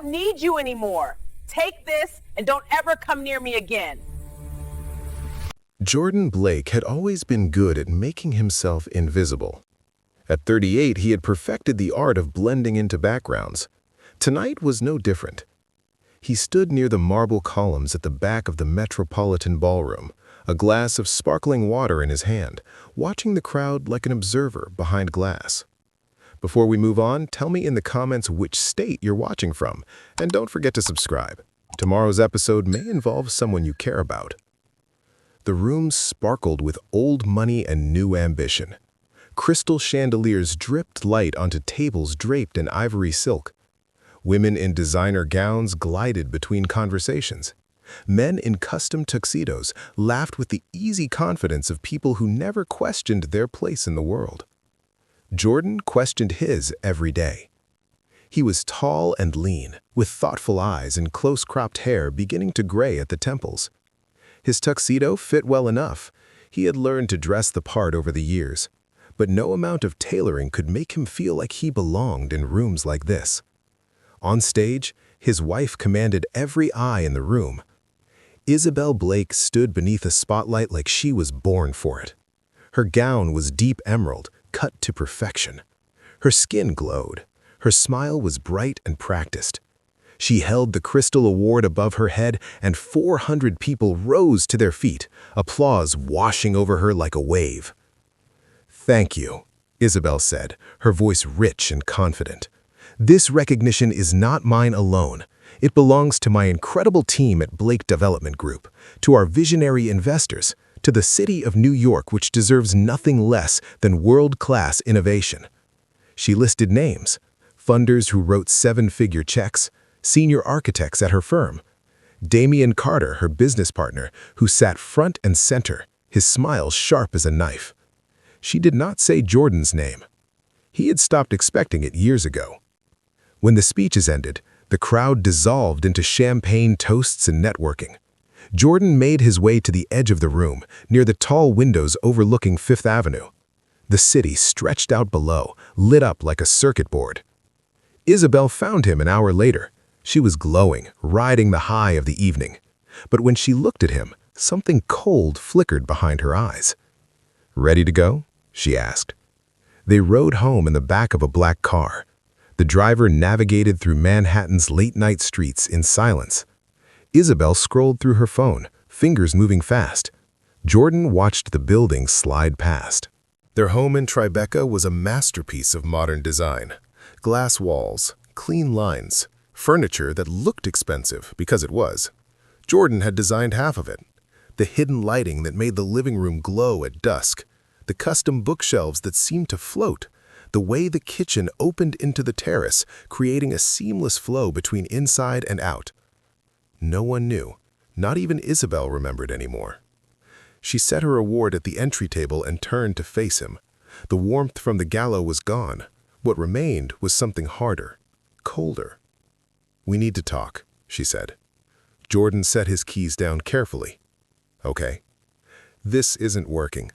don't need you anymore. Take this and don't ever come near me again. Jordan Blake had always been good at making himself invisible. At 38, he had perfected the art of blending into backgrounds. Tonight was no different. He stood near the marble columns at the back of the Metropolitan Ballroom, a glass of sparkling water in his hand, watching the crowd like an observer behind glass. Before we move on, tell me in the comments which state you're watching from, and don't forget to subscribe. Tomorrow's episode may involve someone you care about. The room sparkled with old money and new ambition. Crystal chandeliers dripped light onto tables draped in ivory silk. Women in designer gowns glided between conversations. Men in custom tuxedos laughed with the easy confidence of people who never questioned their place in the world. Jordan questioned his every day. He was tall and lean, with thoughtful eyes and close-cropped hair beginning to gray at the temples. His tuxedo fit well enough. He had learned to dress the part over the years, but no amount of tailoring could make him feel like he belonged in rooms like this. On stage, his wife commanded every eye in the room. Isabelle Blake stood beneath a spotlight like she was born for it. Her gown was deep emerald, cut to perfection. Her skin glowed. Her smile was bright and practiced. She held the Crystal Award above her head, and 400 people rose to their feet, applause washing over her like a wave. "Thank you," Isabelle said, her voice rich and confident. "This recognition is not mine alone. It belongs to my incredible team at Blake Development Group, to our visionary investors, to the city of New York, which deserves nothing less than world-class innovation." She listed names: funders who wrote 7-figure checks, senior architects at her firm, Damian Carter, her business partner, who sat front and center, his smile sharp as a knife. She did not say Jordan's name. He had stopped expecting it years ago. When the speeches ended, the crowd dissolved into champagne toasts and networking. Jordan made his way to the edge of the room, near the tall windows overlooking Fifth Avenue. The city stretched out below, lit up like a circuit board. Isabelle found him an hour later. She was glowing, riding the high of the evening. But when she looked at him, something cold flickered behind her eyes. "Ready to go?" she asked. They rode home in the back of a black car. The driver navigated through Manhattan's late-night streets in silence. Isabelle scrolled through her phone, fingers moving fast. Jordan watched the buildings slide past. Their home in Tribeca was a masterpiece of modern design. Glass walls, clean lines, furniture that looked expensive because it was. Jordan had designed half of it. The hidden lighting that made the living room glow at dusk, the custom bookshelves that seemed to float, the way the kitchen opened into the terrace, creating a seamless flow between inside and out. No one knew. Not even Isabelle remembered anymore. She set her award at the entry table and turned to face him. The warmth from the gala was gone. What remained was something harder, colder. "We need to talk," she said. Jordan set his keys down carefully. "Okay. This isn't working.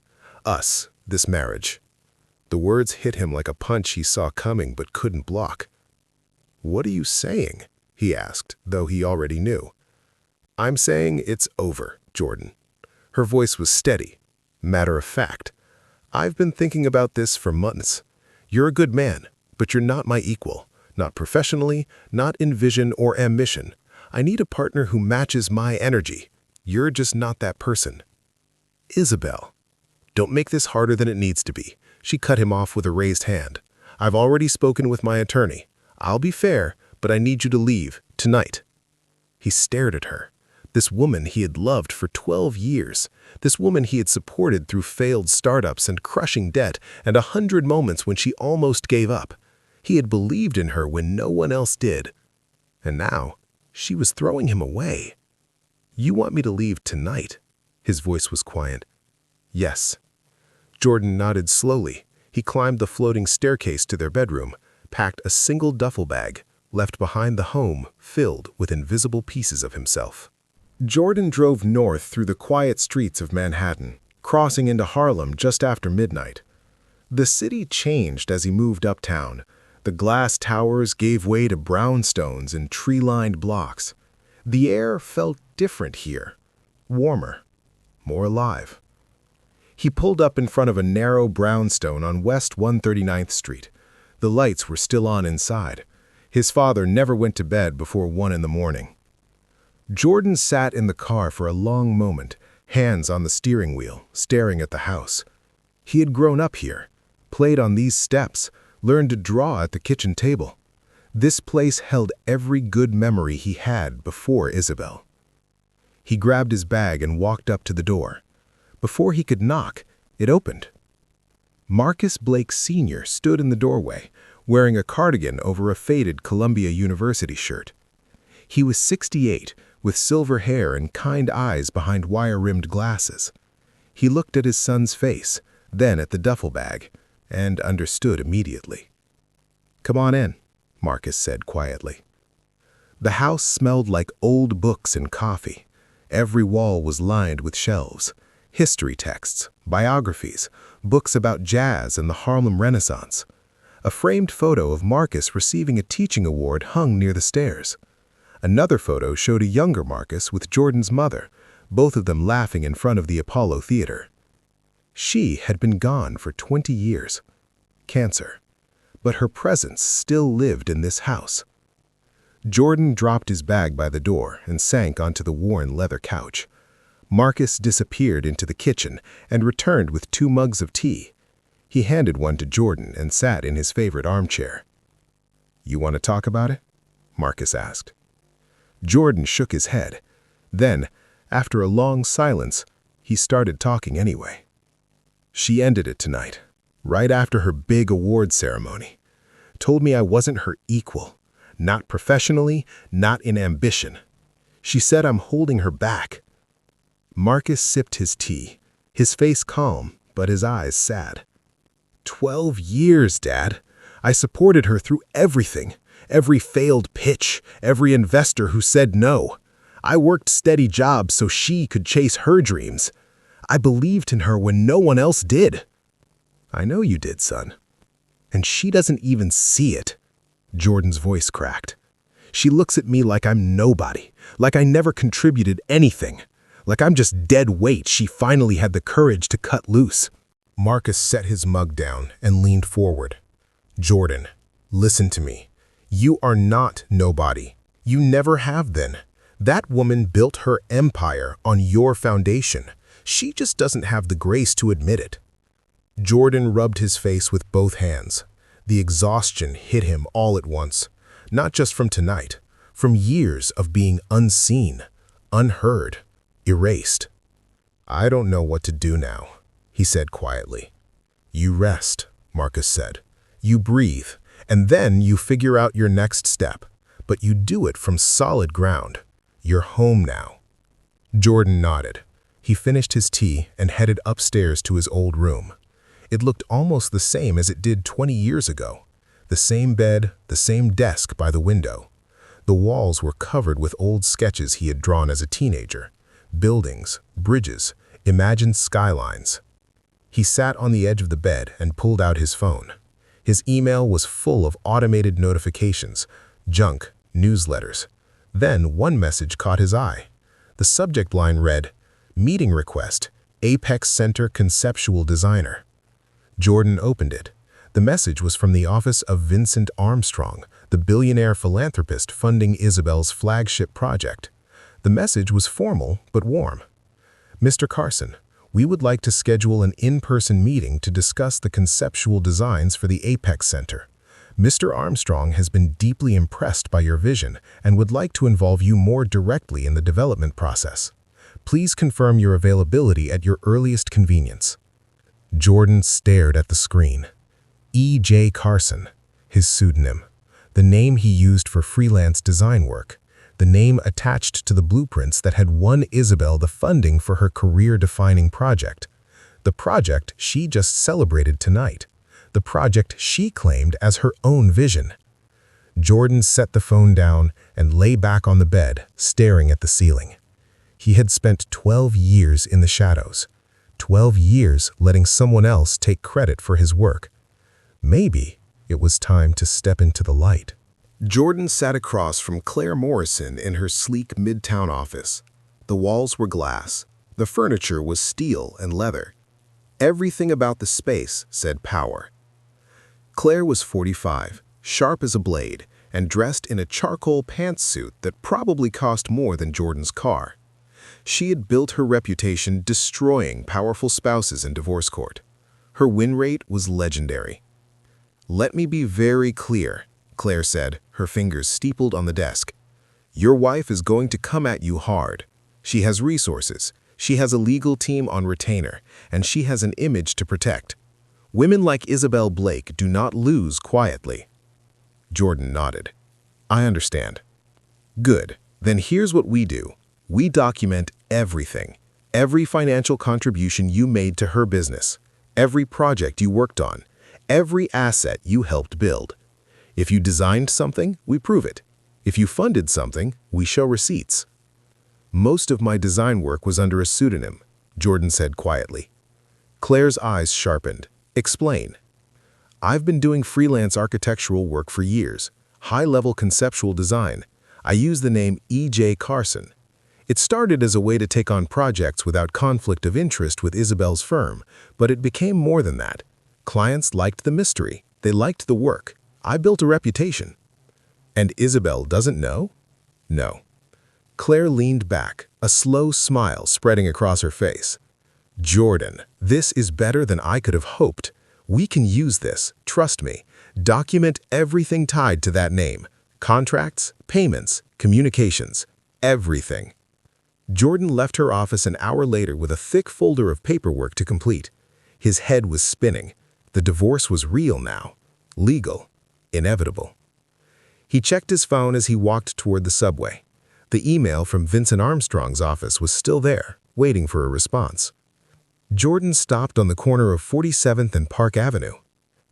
This marriage." The words hit him like a punch he saw coming but couldn't block. "What are you saying?" he asked, though he already knew. "I'm saying it's over, Jordan." Her voice was steady, matter of fact. "I've been thinking about this for months. You're a good man, but you're not my equal. Not professionally, not in vision or ambition. I need a partner who matches my energy. You're just not that person." "Isabelle, don't make this harder than it needs to be." She cut him off with a raised hand. "I've already spoken with my attorney. I'll be fair, but I need you to leave, tonight." He stared at her. This woman he had loved for 12 years. This woman he had supported through failed startups and crushing debt and 100 moments when she almost gave up. He had believed in her when no one else did. And now, she was throwing him away. "You want me to leave tonight?" His voice was quiet. "Yes." Jordan nodded slowly. He climbed the floating staircase to their bedroom, packed a single duffel bag, left behind the home filled with invisible pieces of himself. Jordan drove north through the quiet streets of Manhattan, crossing into Harlem just after midnight. The city changed as he moved uptown. The glass towers gave way to brownstones and tree-lined blocks. The air felt different here, warmer, more alive. He pulled up in front of a narrow brownstone on West 139th Street. The lights were still on inside. His father never went to bed before 1 in the morning. Jordan sat in the car for a long moment, hands on the steering wheel, staring at the house. He had grown up here, played on these steps, learned to draw at the kitchen table. This place held every good memory he had before Isabelle. He grabbed his bag and walked up to the door. Before he could knock, it opened. Marcus Blake Sr. stood in the doorway, wearing a cardigan over a faded Columbia University shirt. He was 68, with silver hair and kind eyes behind wire-rimmed glasses. He looked at his son's face, then at the duffel bag, and understood immediately. "Come on in," Marcus said quietly. The house smelled like old books and coffee. Every wall was lined with shelves, history texts, biographies, books about jazz and the Harlem Renaissance. A framed photo of Marcus receiving a teaching award hung near the stairs. Another photo showed a younger Marcus with Jordan's mother, both of them laughing in front of the Apollo Theater. She had been gone for 20 years. Cancer. But her presence still lived in this house. Jordan dropped his bag by the door and sank onto the worn leather couch. Marcus disappeared into the kitchen and returned with 2 mugs of tea. He handed one to Jordan and sat in his favorite armchair. "You want to talk about it?" Marcus asked. Jordan shook his head. Then, after a long silence, he started talking anyway. "She ended it tonight, right after her big award ceremony. Told me I wasn't her equal, not professionally, not in ambition. She said I'm holding her back." Marcus sipped his tea, his face calm, but his eyes sad. 12 years, Dad. I supported her through everything. Every failed pitch, every investor who said no. I worked steady jobs so she could chase her dreams. I believed in her when no one else did." "I know you did, son. And she doesn't even see it." Jordan's voice cracked. "She looks at me like I'm nobody, like I never contributed anything, like I'm just dead weight she finally had the courage to cut loose." Marcus set his mug down and leaned forward. "Jordan, listen to me. You are not nobody. You never have been. That woman built her empire on your foundation. She just doesn't have the grace to admit it." Jordan rubbed his face with both hands. The exhaustion hit him all at once, not just from tonight, from years of being unseen, unheard, erased. "I don't know what to do now," he said quietly. "You rest," Marcus said. "You breathe, and then you figure out your next step, but you do it from solid ground. You're home now." Jordan nodded. He finished his tea and headed upstairs to his old room. It looked almost the same as it did 20 years ago. The same bed, the same desk by the window. The walls were covered with old sketches he had drawn as a teenager. Buildings, bridges, imagined skylines. He sat on the edge of the bed and pulled out his phone. His email was full of automated notifications, junk, newsletters. Then one message caught his eye. The subject line read, "Meeting request, Apex Center Conceptual Designer." Jordan opened it. The message was from the office of Vincent Armstrong, the billionaire philanthropist funding Isabelle's flagship project. The message was formal but warm. "Mr. Carson, we would like to schedule an in-person meeting to discuss the conceptual designs for the Apex Center. Mr. Armstrong has been deeply impressed by your vision and would like to involve you more directly in the development process. Please confirm your availability at your earliest convenience." Jordan stared at the screen. E.J. Carson, his pseudonym, the name he used for freelance design work, the name attached to the blueprints that had won Isabelle the funding for her career-defining project. The project she just celebrated tonight. The project she claimed as her own vision. Jordan set the phone down and lay back on the bed, staring at the ceiling. He had spent 12 years in the shadows. 12 years letting someone else take credit for his work. Maybe, It was time to step into the light. Jordan sat across from Claire Morrison in her sleek midtown office. The walls were glass. The furniture was steel and leather. Everything about the space said power. Claire was 45, sharp as a blade, and dressed in a charcoal pantsuit that probably cost more than Jordan's car. She had built her reputation destroying powerful spouses in divorce court. Her win rate was legendary. "Let me be very clear," Claire said, her fingers steepled on the desk. "Your wife is going to come at you hard. She has resources, she has a legal team on retainer, and she has an image to protect. Women like Isabelle Blake do not lose quietly." Jordan nodded. "I understand." "Good. Then here's what we do. We document everything. Every financial contribution you made to her business. Every project you worked on. Every asset you helped build. If you designed something, we prove it. If you funded something, we show receipts." "Most of my design work was under a pseudonym," Jordan said quietly. Claire's eyes sharpened. "Explain." "I've been doing freelance architectural work for years, high-level conceptual design. I use the name E.J. Carson. It started as a way to take on projects without conflict of interest with Isabelle's firm, but it became more than that. Clients liked the mystery. They liked the work. I built a reputation." "And Isabelle doesn't know?" "No." Claire leaned back, a slow smile spreading across her face. "Jordan, this is better than I could have hoped. We can use this, trust me. Document everything tied to that name. Contracts, payments, communications, everything." Jordan left her office an hour later with a thick folder of paperwork to complete. His head was spinning. The divorce was real now. Legal. Inevitable. He checked his phone as he walked toward the subway. The email from Vincent Armstrong's office was still there, waiting for a response. Jordan stopped on the corner of 47th and Park Avenue.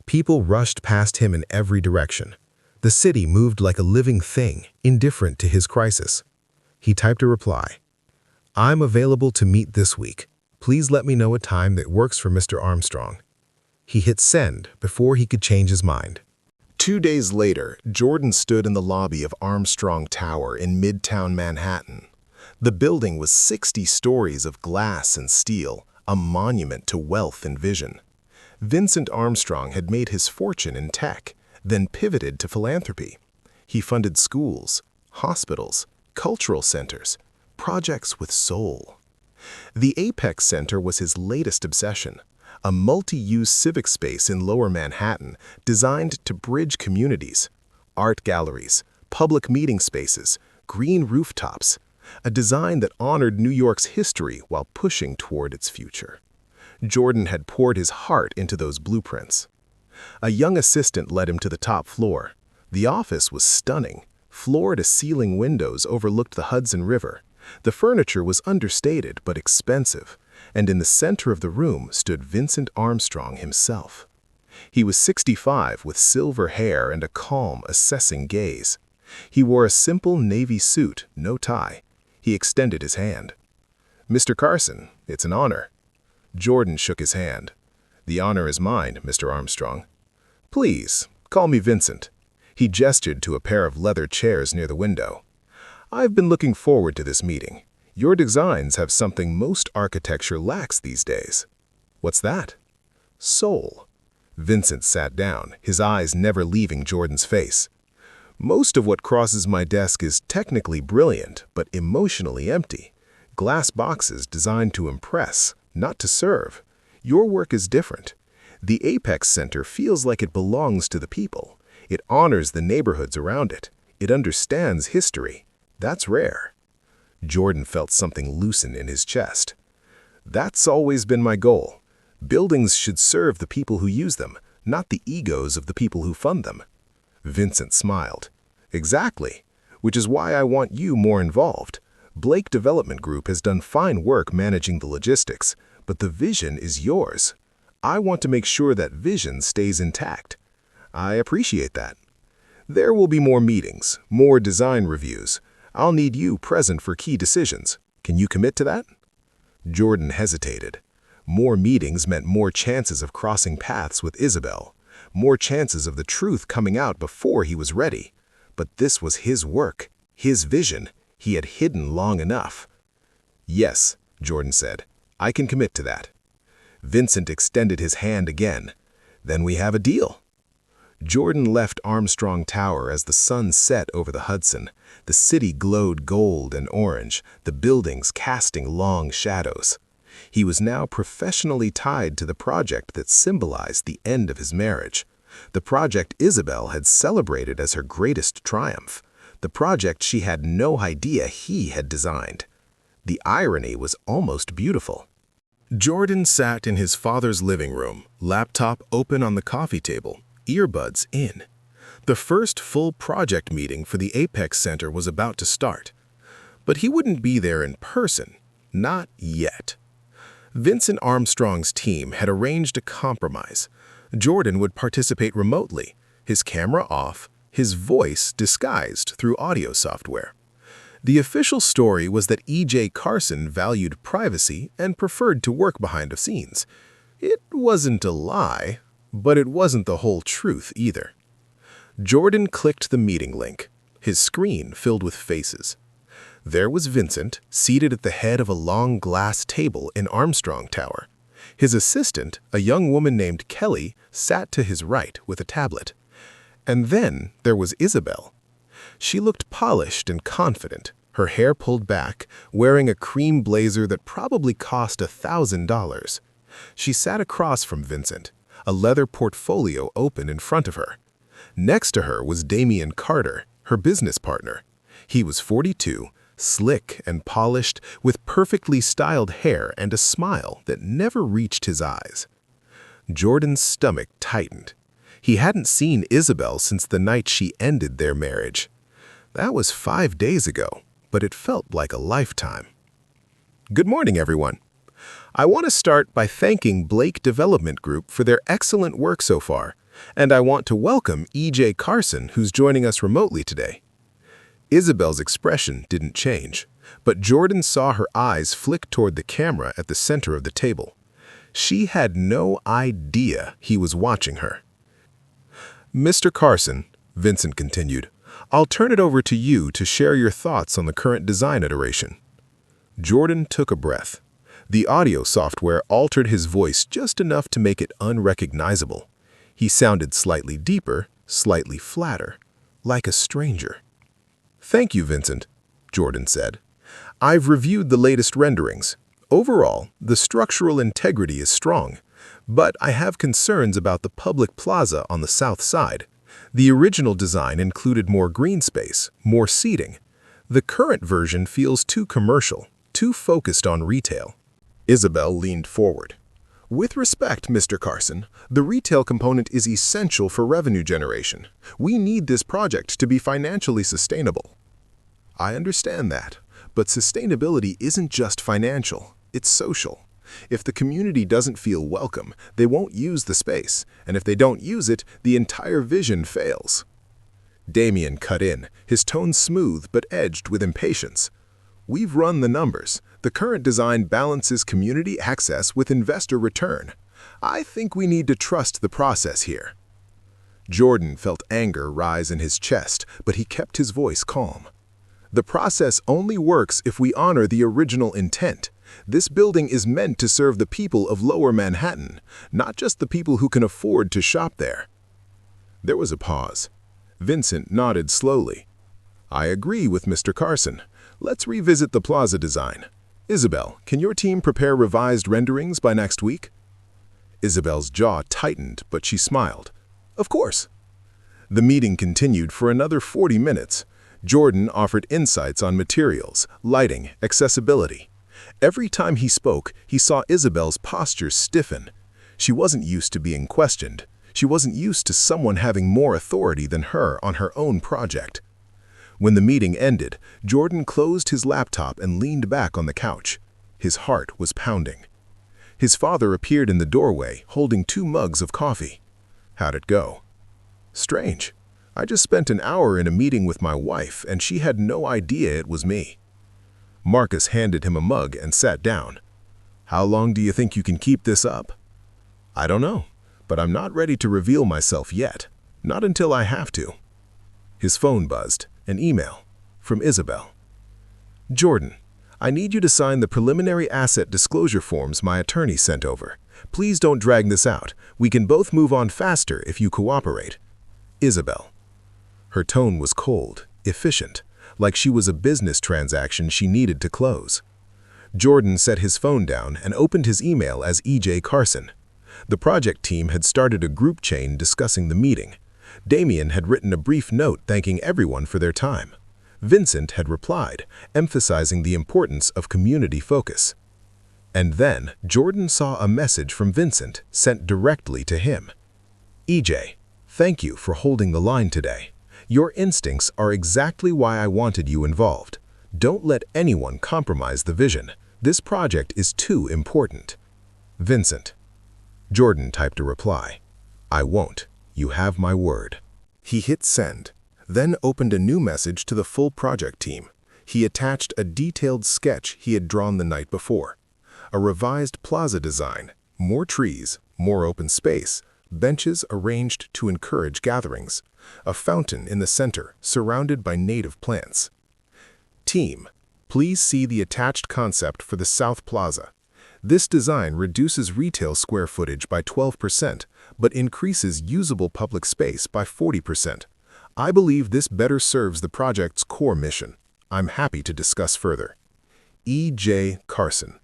People rushed past him in every direction. The city moved like a living thing, indifferent to his crisis. He typed a reply. "I'm available to meet this week. Please let me know a time that works for Mr. Armstrong." He hit send before he could change his mind. 2 days later, Jordan stood in the lobby of Armstrong Tower in Midtown Manhattan. The building was 60 stories of glass and steel, a monument to wealth and vision. Vincent Armstrong had made his fortune in tech, then pivoted to philanthropy. He funded schools, hospitals, cultural centers, projects with soul. The Apex Center was his latest obsession, a multi-use civic space in Lower Manhattan designed to bridge communities. Art galleries, public meeting spaces, green rooftops, a design that honored New York's history while pushing toward its future. Jordan had poured his heart into those blueprints. A young assistant led him to the top floor. The office was stunning. Floor-to-ceiling windows overlooked the Hudson River. The furniture was understated but expensive, and in the center of the room stood Vincent Armstrong himself. He was 65 with silver hair and a calm, assessing gaze. He wore a simple navy suit, no tie. He extended his hand. "Mr. Carson, it's an honor." Jordan shook his hand. "The honor is mine, Mr. Armstrong." "Please, call me Vincent." He gestured to a pair of leather chairs near the window. "I've been looking forward to this meeting. Your designs have something most architecture lacks these days." "What's that?" "Soul." Vincent sat down, his eyes never leaving Jordan's face. "Most of what crosses my desk is technically brilliant, but emotionally empty. Glass boxes designed to impress, not to serve. Your work is different. The Apex Center feels like it belongs to the people. It honors the neighborhoods around it. It understands history. That's rare." Jordan felt something loosen in his chest. "That's always been my goal. Buildings should serve the people who use them, not the egos of the people who fund them." Vincent smiled. "Exactly, which is why I want you more involved. Blake Development Group has done fine work managing the logistics, but the vision is yours. I want to make sure that vision stays intact." "I appreciate that." "There will be more meetings, more design reviews. I'll need you present for key decisions. Can you commit to that?" Jordan hesitated. More meetings meant more chances of crossing paths with Isabelle. more chances of the truth coming out before he was ready. But this was his work, his vision. He had hidden long enough. "Yes," Jordan said, "I can commit to that." Vincent extended his hand again. "Then we have a deal." Jordan left Armstrong Tower as the sun set over the Hudson. The city glowed gold and orange, the buildings casting long shadows. He was now professionally tied to the project that symbolized the end of his marriage. The project Isabelle had celebrated as her greatest triumph. The project she had no idea he had designed. The irony was almost beautiful. Jordan sat in his father's living room, laptop open on the coffee table, earbuds in. The first full project meeting for the Apex Center was about to start. But he wouldn't be there in person, not yet. Vincent Armstrong's team had arranged a compromise. Jordan would participate remotely, his camera off, his voice disguised through audio software. The official story was that E.J. Carson valued privacy and preferred to work behind the scenes. It wasn't a lie, but it wasn't the whole truth either. Jordan clicked the meeting link, his screen filled with faces. There was Vincent, seated at the head of a long glass table in Armstrong Tower. His assistant, a young woman named Kelly, sat to his right with a tablet. And then there was Isabelle. She looked polished and confident, her hair pulled back, wearing a cream blazer that probably cost $1,000. She sat across from Vincent, a leather portfolio open in front of her. Next to her was Damian Carter, her business partner. He was 42, slick and polished, with perfectly styled hair and a smile that never reached his eyes. Jordan's stomach tightened. He hadn't seen Isabelle since the night she ended their marriage. That was 5 days ago, but it felt like a lifetime. Good morning, everyone. I want to start by thanking Blake Development Group for their excellent work so far, and I want to welcome E.J. Carson, who's joining us remotely today. Isabelle's expression didn't change, but Jordan saw her eyes flick toward the camera at the center of the table. She had no idea he was watching her. "Mr. Carson," Vincent continued, "I'll turn it over to you to share your thoughts on the current design iteration." Jordan took a breath. The audio software altered his voice just enough to make it unrecognizable. He sounded slightly deeper, slightly flatter, like a stranger. "Thank you, Vincent," Jordan said. "I've reviewed the latest renderings. Overall, the structural integrity is strong, but I have concerns about the public plaza on the south side. The original design included more green space, more seating. The current version feels too commercial, too focused on retail." Isabelle leaned forward. "With respect, Mr. Carson, the retail component is essential for revenue generation. We need this project to be financially sustainable." "I understand that, but sustainability isn't just financial, it's social. If the community doesn't feel welcome, they won't use the space, and if they don't use it, the entire vision fails." Damian cut in, his tone smooth but edged with impatience. "We've run the numbers. The current design balances community access with investor return. I think we need to trust the process here." Jordan felt anger rise in his chest, but he kept his voice calm. "The process only works if we honor the original intent. This building is meant to serve the people of Lower Manhattan, not just the people who can afford to shop there." There was a pause. Vincent nodded slowly. "I agree with Mr. Carson. Let's revisit the plaza design. Isabelle, can your team prepare revised renderings by next week?" Isabelle's jaw tightened, but she smiled. "Of course." The meeting continued for another 40 minutes. Jordan offered insights on materials, lighting, accessibility. Every time he spoke, he saw Isabelle's posture stiffen. She wasn't used to being questioned. She wasn't used to someone having more authority than her on her own project. When the meeting ended, Jordan closed his laptop and leaned back on the couch. His heart was pounding. His father appeared in the doorway, holding 2 mugs of coffee. "How'd it go?" "Strange. I just spent an hour in a meeting with my wife, and she had no idea it was me." Marcus handed him a mug and sat down. "How long do you think you can keep this up?" "I don't know, but I'm not ready to reveal myself yet. Not until I have to. His phone buzzed. An email from Isabelle. Jordan, I need you to sign the preliminary asset disclosure forms my attorney sent over. Please don't drag this out. We can both move on faster if you cooperate. Isabelle. Her tone was cold, efficient, like she was a business transaction she needed to close. Jordan set his phone down and opened his email as E.J. Carson. The project team had started a group chain discussing the meeting. Damien had written a brief note thanking everyone for their time. Vincent had replied, emphasizing the importance of community focus. And then Jordan saw a message from Vincent sent directly to him. EJ, thank you for holding the line today. Your instincts are exactly why I wanted you involved. Don't let anyone compromise the vision. This project is too important. Vincent. Jordan typed a reply. I won't. You have my word. He hit send, then opened a new message to the full project team. He attached a detailed sketch he had drawn the night before. A revised plaza design, more trees, more open space, benches arranged to encourage gatherings, a fountain in the center surrounded by native plants. Team, please see the attached concept for the South Plaza. This design reduces retail square footage by 12%, but increases usable public space by 40%. I believe this better serves the project's core mission. I'm happy to discuss further. E.J. Carson.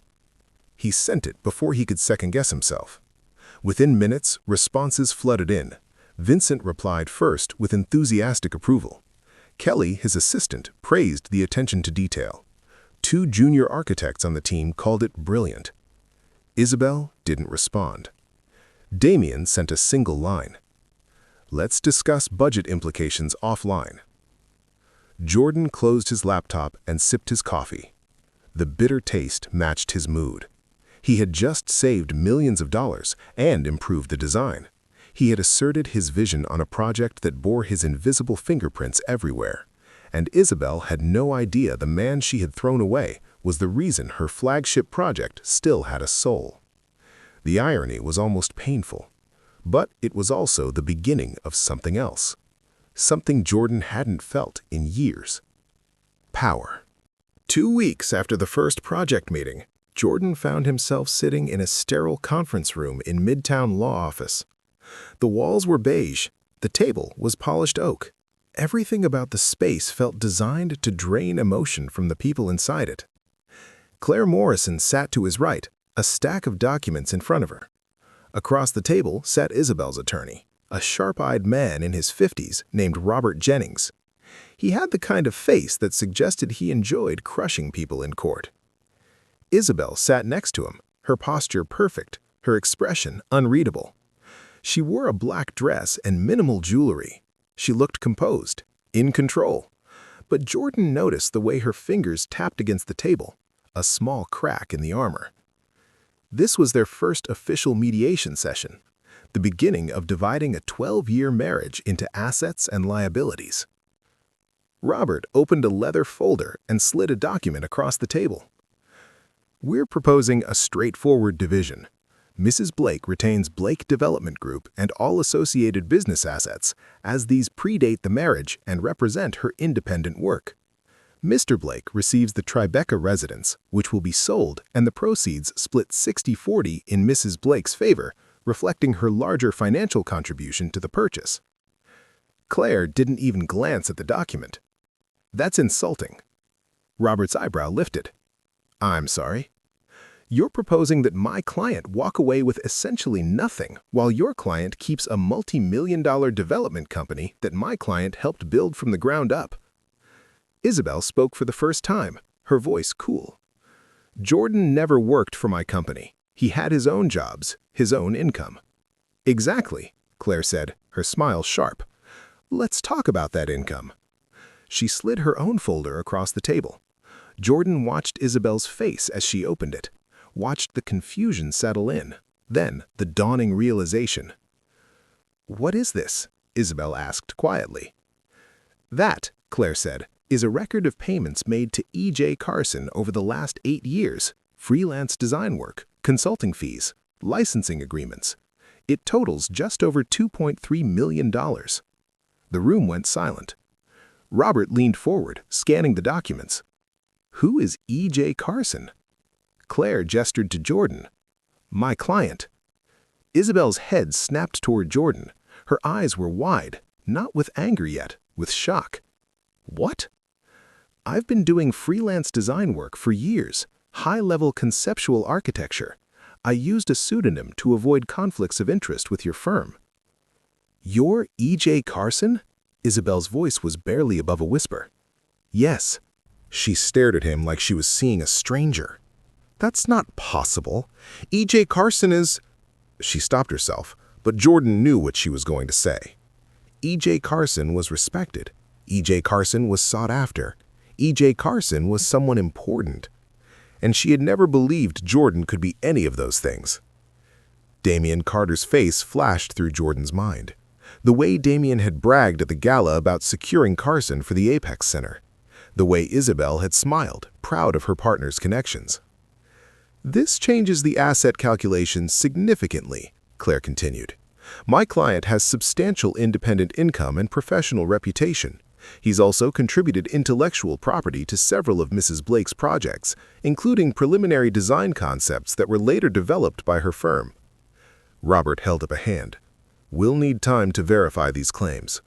He sent it before he could second-guess himself. Within minutes, responses flooded in. Vincent replied first with enthusiastic approval. Kelly, his assistant, praised the attention to detail. 2 junior architects on the team called it brilliant. Isabelle didn't respond. Damien sent a single line. Let's discuss budget implications offline. Jordan closed his laptop and sipped his coffee. The bitter taste matched his mood. He had just saved millions of dollars and improved the design. He had asserted his vision on a project that bore his invisible fingerprints everywhere. And Isabelle had no idea the man she had thrown away was the reason her flagship project still had a soul. The irony was almost painful, but it was also the beginning of something else. Something Jordan hadn't felt in years. Power. 2 weeks after the first project meeting, Jordan found himself sitting in a sterile conference room in Midtown Law Office. The walls were beige. The table was polished oak. Everything about the space felt designed to drain emotion from the people inside it. Claire Morrison sat to his right, a stack of documents in front of her. Across the table sat Isabelle's attorney, a sharp-eyed man in his 50s named Robert Jennings. He had the kind of face that suggested he enjoyed crushing people in court. Isabelle sat next to him, her posture perfect, her expression unreadable. She wore a black dress and minimal jewelry. She looked composed, in control. But Jordan noticed the way her fingers tapped against the table, a small crack in the armor. This was their first official mediation session, the beginning of dividing a 12-year marriage into assets and liabilities. Robert opened a leather folder and slid a document across the table. We're proposing a straightforward division. Mrs. Blake retains Blake Development Group and all associated business assets, as these predate the marriage and represent her independent work. Mr. Blake receives the Tribeca residence, which will be sold, and the proceeds split 60-40 in Mrs. Blake's favor, reflecting her larger financial contribution to the purchase. Claire didn't even glance at the document. That's insulting. Robert's eyebrow lifted. I'm sorry. You're proposing that my client walk away with essentially nothing, while your client keeps a multi-million-dollar development company that my client helped build from the ground up. Isabelle spoke for the first time, her voice cool. Jordan never worked for my company. He had his own jobs, his own income. Exactly, Claire said, her smile sharp. Let's talk about that income. She slid her own folder across the table. Jordan watched Isabelle's face as she opened it, watched the confusion settle in, then the dawning realization. What is this? Isabelle asked quietly. That, Claire said, is a record of payments made to E.J. Carson over the last 8 years, freelance design work, consulting fees, licensing agreements. It totals just over $2.3 million. The room went silent. Robert leaned forward, scanning the documents. Who is E.J. Carson? Claire gestured to Jordan. My client. Isabelle's head snapped toward Jordan. Her eyes were wide, not with anger yet, with shock. What? I've been doing freelance design work for years, high-level conceptual architecture. I used a pseudonym to avoid conflicts of interest with your firm. You're E.J. Carson? Isabelle's voice was barely above a whisper. Yes. She stared at him like she was seeing a stranger. That's not possible. E.J. Carson is... She stopped herself, but Jordan knew what she was going to say. E.J. Carson was respected. E.J. Carson was sought after. E.J. Carson was someone important. And she had never believed Jordan could be any of those things. Damien Carter's face flashed through Jordan's mind. The way Damien had bragged at the gala about securing Carson for the Apex Center. The way Isabelle had smiled, proud of her partner's connections. This changes the asset calculation significantly, Claire continued. My client has substantial independent income and professional reputation. He's also contributed intellectual property to several of Mrs. Blake's projects, including preliminary design concepts that were later developed by her firm. Robert held up a hand. We'll need time to verify these claims.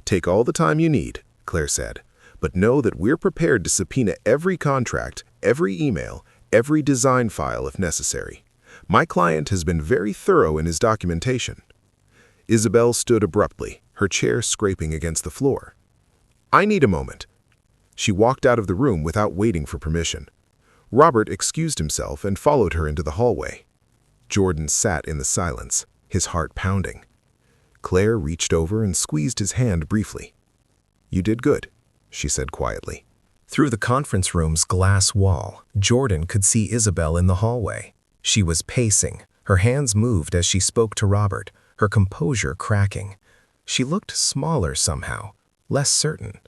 Take all the time you need, Claire said, but know that we're prepared to subpoena every contract, every email, every design file if necessary. My client has been very thorough in his documentation. Isabelle stood abruptly, her chair scraping against the floor. I need a moment. She walked out of the room without waiting for permission. Robert excused himself and followed her into the hallway. Jordan sat in the silence, his heart pounding. Claire reached over and squeezed his hand briefly. You did good, she said quietly. Through the conference room's glass wall, Jordan could see Isabelle in the hallway. She was pacing. Her hands moved as she spoke to Robert, her composure cracking. She looked smaller somehow, less certain.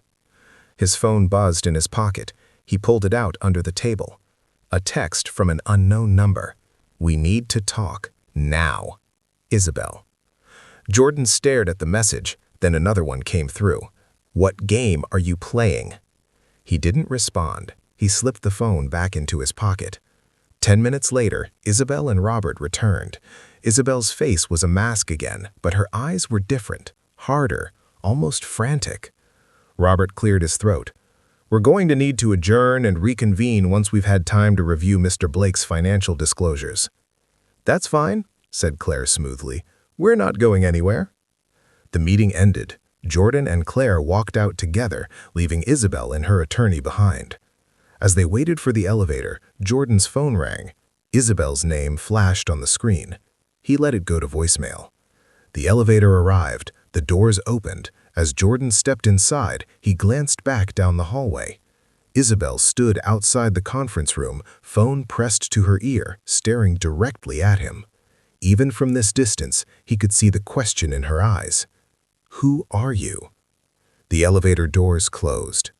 His phone buzzed in his pocket. He pulled it out under the table. A text from an unknown number. We need to talk, now. Isabelle. Jordan stared at the message, then another one came through. What game are you playing? He didn't respond. He slipped the phone back into his pocket. 10 minutes later, Isabelle and Robert returned. Isabelle's face was a mask again, but her eyes were different, harder, almost frantic. Robert cleared his throat. We're going to need to adjourn and reconvene once we've had time to review Mr. Blake's financial disclosures. That's fine, said Claire smoothly. We're not going anywhere. The meeting ended. Jordan and Claire walked out together, leaving Isabelle and her attorney behind. As they waited for the elevator, Jordan's phone rang. Isabelle's name flashed on the screen. He let it go to voicemail. The elevator arrived. The doors opened. As Jordan stepped inside, he glanced back down the hallway. Isabelle stood outside the conference room, phone pressed to her ear, staring directly at him. Even from this distance, he could see the question in her eyes. Who are you? The elevator doors closed.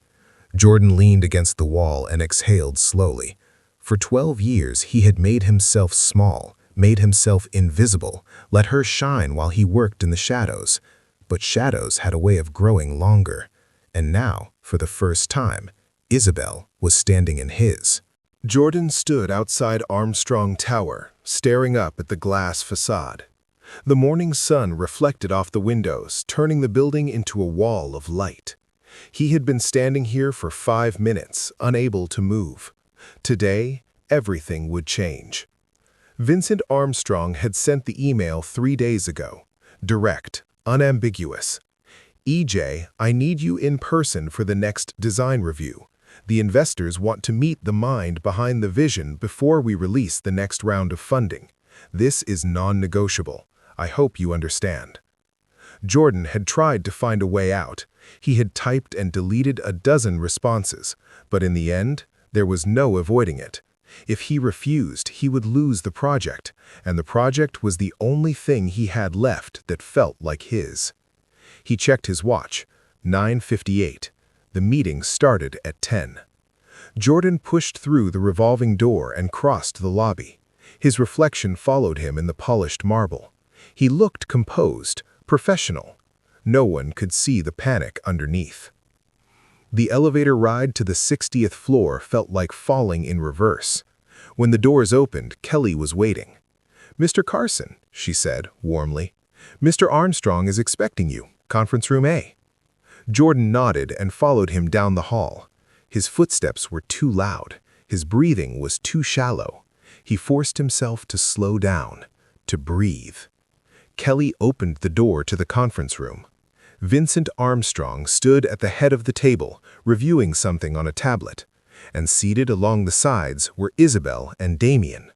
Jordan leaned against the wall and exhaled slowly. For 12 years, he had made himself small, made himself invisible, let her shine while he worked in the shadows. But shadows had a way of growing longer. And now, for the first time, Isabelle was standing in his. Jordan stood outside Armstrong Tower, staring up at the glass facade. The morning sun reflected off the windows, turning the building into a wall of light. He had been standing here for 5 minutes, unable to move. Today, everything would change. Vincent Armstrong had sent the email 3 days ago. Direct, unambiguous. EJ, I need you in person for the next design review. The investors want to meet the mind behind the vision before we release the next round of funding. This is non-negotiable. I hope you understand. Jordan had tried to find a way out. He had typed and deleted a dozen responses, but in the end, there was no avoiding it. If he refused, he would lose the project, and the project was the only thing he had left that felt like his. He checked his watch. 9:58. The meeting started at 10. Jordan pushed through the revolving door and crossed the lobby. His reflection followed him in the polished marble. He looked composed, professional. No one could see the panic underneath. The elevator ride to the 60th floor felt like falling in reverse. When the doors opened, Kelly was waiting. "Mr. Carson," she said warmly. "Mr. Armstrong is expecting you. Conference room A." Jordan nodded and followed him down the hall. His footsteps were too loud. His breathing was too shallow. He forced himself to slow down, to breathe. Kelly opened the door to the conference room. Vincent Armstrong stood at the head of the table, reviewing something on a tablet, and seated along the sides were Isabelle and Damien.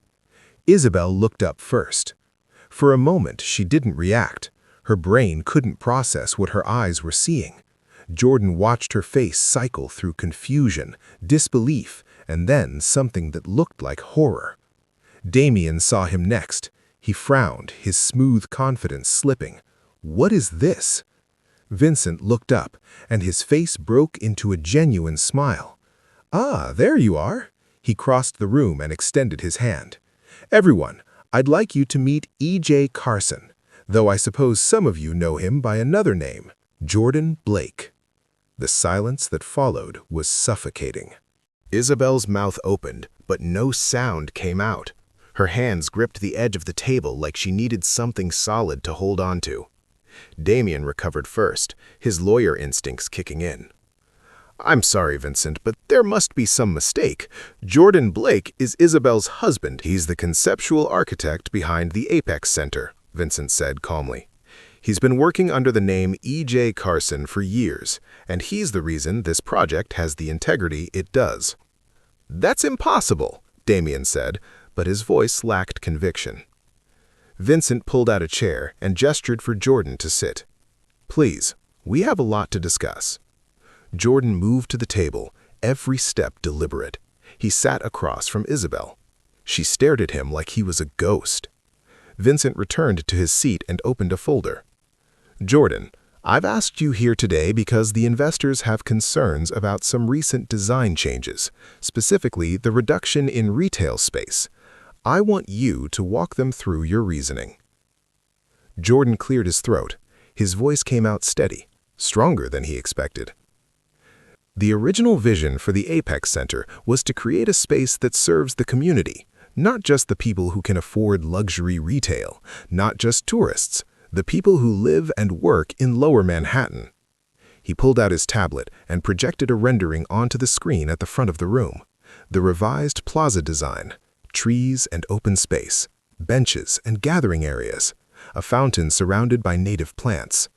Isabelle looked up first. For a moment, she didn't react. Her brain couldn't process what her eyes were seeing. Jordan watched her face cycle through confusion, disbelief, and then something that looked like horror. Damien saw him next. He frowned, his smooth confidence slipping. "What is this?" Vincent looked up, and his face broke into a genuine smile. "Ah, there you are." He crossed the room and extended his hand. "Everyone, I'd like you to meet E.J. Carson, though I suppose some of you know him by another name, Jordan Blake." The silence that followed was suffocating. Isabelle's mouth opened, but no sound came out. Her hands gripped the edge of the table like she needed something solid to hold on to. Damien recovered first, his lawyer instincts kicking in. "I'm sorry, Vincent, but there must be some mistake. Jordan Blake is Isabelle's husband. He's the conceptual architect behind the Apex Center," Vincent said calmly. "He's been working under the name E.J. Carson for years, and he's the reason this project has the integrity it does." "That's impossible," Damien said, but his voice lacked conviction. Vincent pulled out a chair and gestured for Jordan to sit. "Please, we have a lot to discuss." Jordan moved to the table, every step deliberate. He sat across from Isabelle. She stared at him like he was a ghost. Vincent returned to his seat and opened a folder. "Jordan, I've asked you here today because the investors have concerns about some recent design changes, specifically the reduction in retail space. I want you to walk them through your reasoning." Jordan cleared his throat. His voice came out steady, stronger than he expected. The original vision for the Apex Center was to create a space that serves the community, not just the people who can afford luxury retail, not just tourists, the people who live and work in Lower Manhattan. He pulled out his tablet and projected a rendering onto the screen at the front of the room. The revised plaza design, trees and open space, benches and gathering areas, a fountain surrounded by native plants.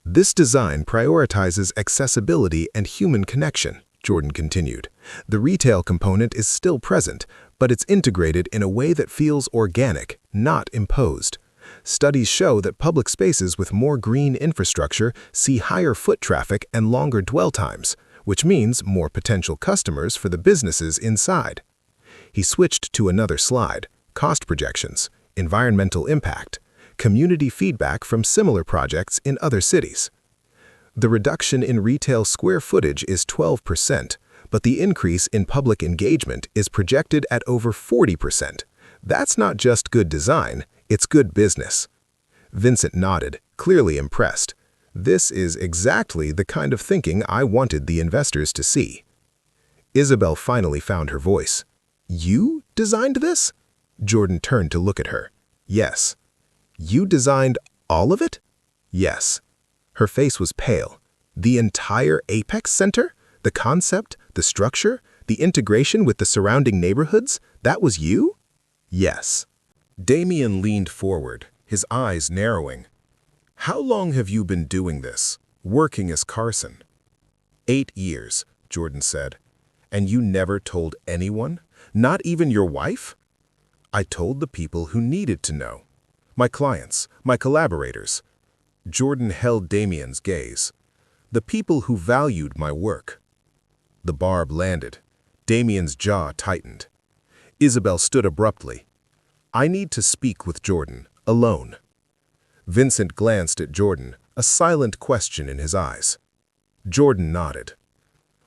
"This design prioritizes accessibility and human connection," Jordan continued. "The retail component is still present, but it's integrated in a way that feels organic, not imposed. Studies show that public spaces with more green infrastructure see higher foot traffic and longer dwell times, which means more potential customers for the businesses inside." He switched to another slide, cost projections, environmental impact, community feedback from similar projects in other cities. The reduction in retail square footage is 12%, but the increase in public engagement is projected at over 40%. That's not just good design, it's good business. Vincent nodded, clearly impressed. This is exactly the kind of thinking I wanted the investors to see. Isabelle finally found her voice. "You designed this?" Jordan turned to look at her. "Yes." "You designed all of it?" "Yes." Her face was pale. "The entire Apex Center? The concept, the structure, the integration with the surrounding neighborhoods? That was you?" "Yes." Damien leaned forward, his eyes narrowing. "How long have you been doing this, working as Carson?" 8 years, Jordan said. "And you never told anyone? Not even your wife?" "I told the people who needed to know. My clients, my collaborators." Jordan held Damien's gaze. "The people who valued my work." The barb landed. Damien's jaw tightened. Isabelle stood abruptly. "I need to speak with Jordan, alone." Vincent glanced at Jordan, a silent question in his eyes. Jordan nodded.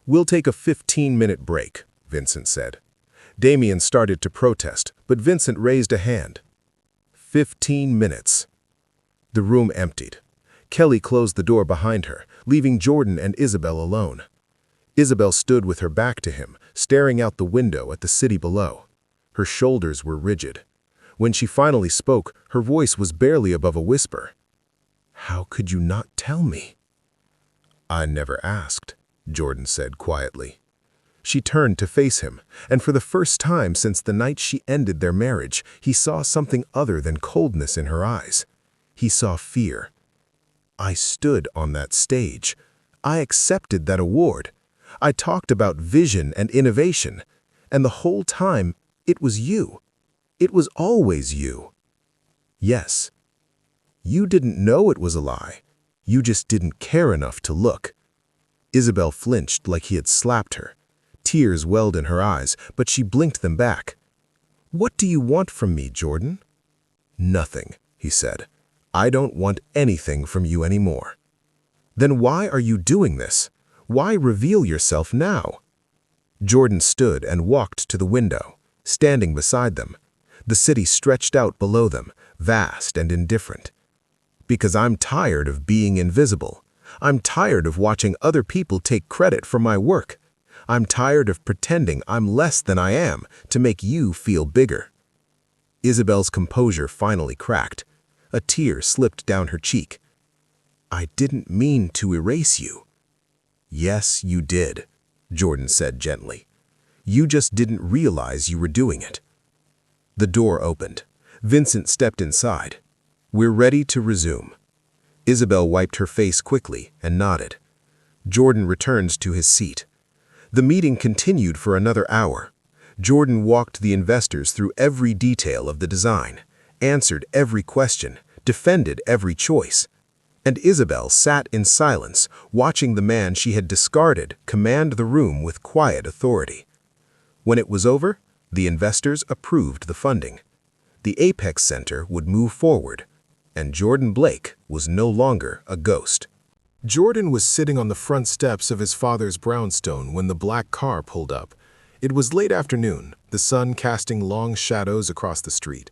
"We'll take a 15-minute break," Vincent said. Damien started to protest, but Vincent raised a hand. 15 minutes. The room emptied. Kelly closed the door behind her, leaving Jordan and Isabelle alone. Isabelle stood with her back to him, staring out the window at the city below. Her shoulders were rigid. When she finally spoke, her voice was barely above a whisper. "How could you not tell me?" "I never asked," Jordan said quietly. She turned to face him, and for the first time since the night she ended their marriage, he saw something other than coldness in her eyes. He saw fear. "I stood on that stage. I accepted that award. I talked about vision and innovation, and the whole time, it was you. It was always you." "Yes. You didn't know it was a lie. You just didn't care enough to look." Isabelle flinched like he had slapped her. Tears welled in her eyes, but she blinked them back. "What do you want from me, Jordan?" "Nothing," he said. "I don't want anything from you anymore." "Then why are you doing this? Why reveal yourself now?" Jordan stood and walked to the window, standing beside them. The city stretched out below them, vast and indifferent. "Because I'm tired of being invisible. I'm tired of watching other people take credit for my work. I'm tired of pretending I'm less than I am to make you feel bigger." Isabelle's composure finally cracked. A tear slipped down her cheek. "I didn't mean to erase you." "Yes, you did," Jordan said gently. "You just didn't realize you were doing it." The door opened. Vincent stepped inside. "We're ready to resume." Isabelle wiped her face quickly and nodded. Jordan returned to his seat. The meeting continued for another hour. Jordan walked the investors through every detail of the design, answered every question, defended every choice. And Isabelle sat in silence, watching the man she had discarded command the room with quiet authority. When it was over, the investors approved the funding. The Apex Center would move forward, and Jordan Blake was no longer a ghost. Jordan was sitting on the front steps of his father's brownstone when the black car pulled up. It was late afternoon, the sun casting long shadows across the street.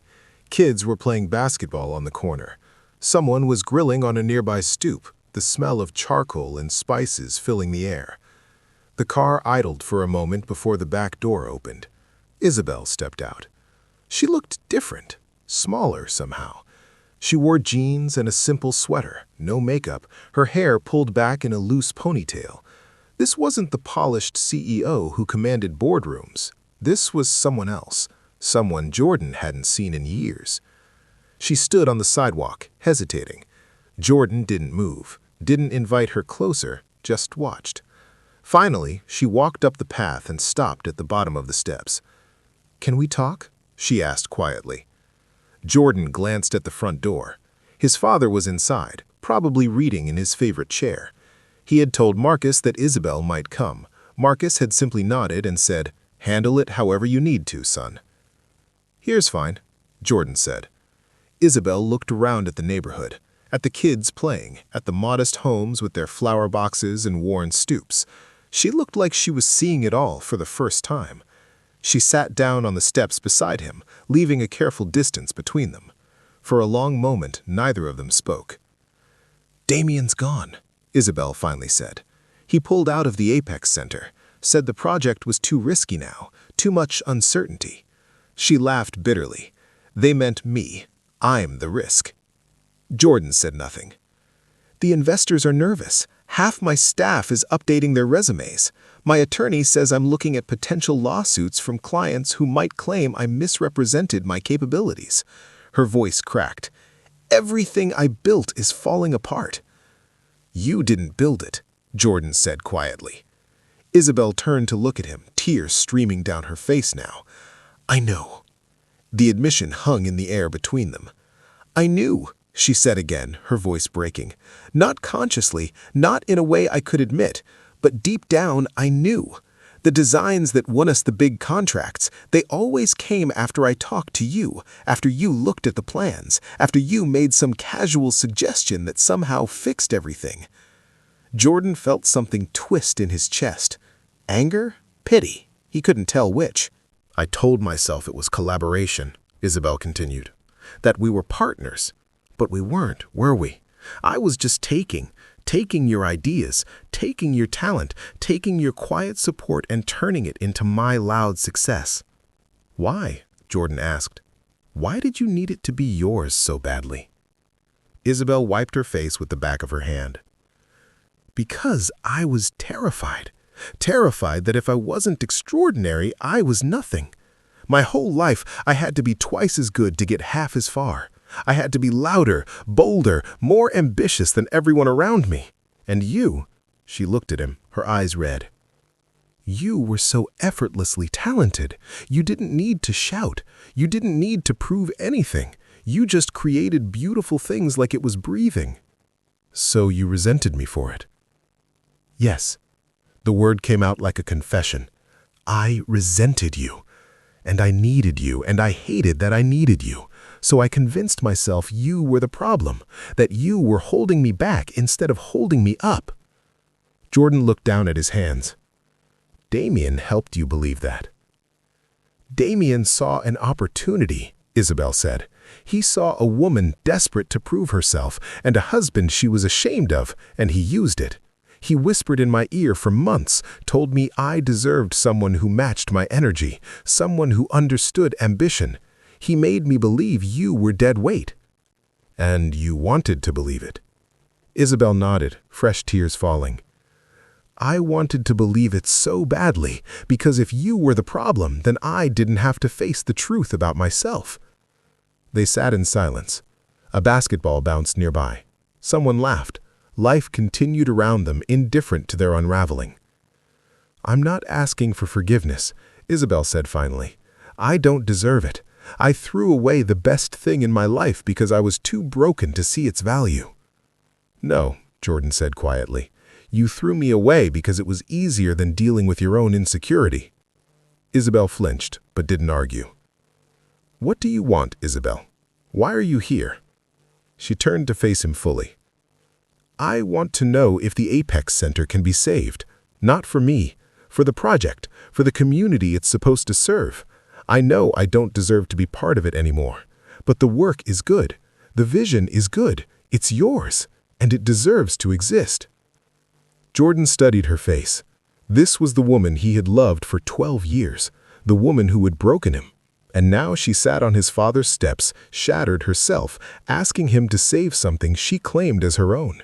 Kids were playing basketball on the corner. Someone was grilling on a nearby stoop, the smell of charcoal and spices filling the air. The car idled for a moment before the back door opened. Isabelle stepped out. She looked different, smaller somehow. She wore jeans and a simple sweater, no makeup, her hair pulled back in a loose ponytail. This wasn't the polished CEO who commanded boardrooms. This was someone else, someone Jordan hadn't seen in years. She stood on the sidewalk, hesitating. Jordan didn't move, didn't invite her closer, just watched. Finally, she walked up the path and stopped at the bottom of the steps. "Can we talk?" she asked quietly. Jordan glanced at the front door. His father was inside, probably reading in his favorite chair. He had told Marcus that Isabelle might come. Marcus had simply nodded and said, "Handle it however you need to, son." "Here's fine," Jordan said. Isabelle looked around at the neighborhood, at the kids playing, at the modest homes with their flower boxes and worn stoops. She looked like she was seeing it all for the first time. She sat down on the steps beside him, leaving a careful distance between them. For a long moment, neither of them spoke. "Damien's gone," Isabelle finally said. "He pulled out of the Apex Center, said the project was too risky now, too much uncertainty." She laughed bitterly. "They meant me. I'm the risk." Jordan said nothing. "The investors are nervous. Half my staff is updating their resumes. My attorney says I'm looking at potential lawsuits from clients who might claim I misrepresented my capabilities." Her voice cracked. "Everything I built is falling apart." "You didn't build it," Jordan said quietly. Isabelle turned to look at him, tears streaming down her face now. "I know." The admission hung in the air between them. "I knew," she said again, her voice breaking. "Not consciously, not in a way I could admit, but deep down I knew. The designs that won us the big contracts, they always came after I talked to you, after you looked at the plans, after you made some casual suggestion that somehow fixed everything." Jordan felt something twist in his chest. Anger? Pity? He couldn't tell which. "I told myself it was collaboration," Isabelle continued. "That we were partners. But we weren't, were we? I was just taking your ideas, taking your talent, taking your quiet support and turning it into my loud success. Why? Jordan asked. Why did you need it to be yours so badly? Isabelle wiped her face with the back of her hand. Because I was terrified. Terrified that if I wasn't extraordinary, I was nothing. My whole life, I had to be twice as good to get half as far. I had to be louder, bolder, more ambitious than everyone around me. And you, she looked at him, her eyes red. You were so effortlessly talented. You didn't need to shout. You didn't need to prove anything. You just created beautiful things like it was breathing. So you resented me for it. Yes. The word came out like a confession. I resented you. And I needed you, and I hated that I needed you. So I convinced myself you were the problem, that you were holding me back instead of holding me up. Jordan looked down at his hands. Damien helped you believe that. Damien saw an opportunity, Isabelle said. He saw a woman desperate to prove herself and a husband she was ashamed of, and he used it. He whispered in my ear for months, told me I deserved someone who matched my energy, someone who understood ambition. He made me believe you were dead weight. And you wanted to believe it. Isabelle nodded, fresh tears falling. I wanted to believe it so badly, because if you were the problem, then I didn't have to face the truth about myself. They sat in silence. A basketball bounced nearby. Someone laughed. Life continued around them, indifferent to their unraveling. I'm not asking for forgiveness, Isabelle said finally. I don't deserve it. I threw away the best thing in my life because I was too broken to see its value. No, Jordan said quietly. You threw me away because it was easier than dealing with your own insecurity. Isabelle flinched, but didn't argue. What do you want, Isabelle? Why are you here? She turned to face him fully. I want to know if the Apex Center can be saved. Not for me, for the project, for the community it's supposed to serve. I know I don't deserve to be part of it anymore. But the work is good. The vision is good. It's yours, and it deserves to exist. Jordan studied her face. This was the woman he had loved for 12 years, the woman who had broken him. And now she sat on his father's steps, shattered herself, asking him to save something she claimed as her own.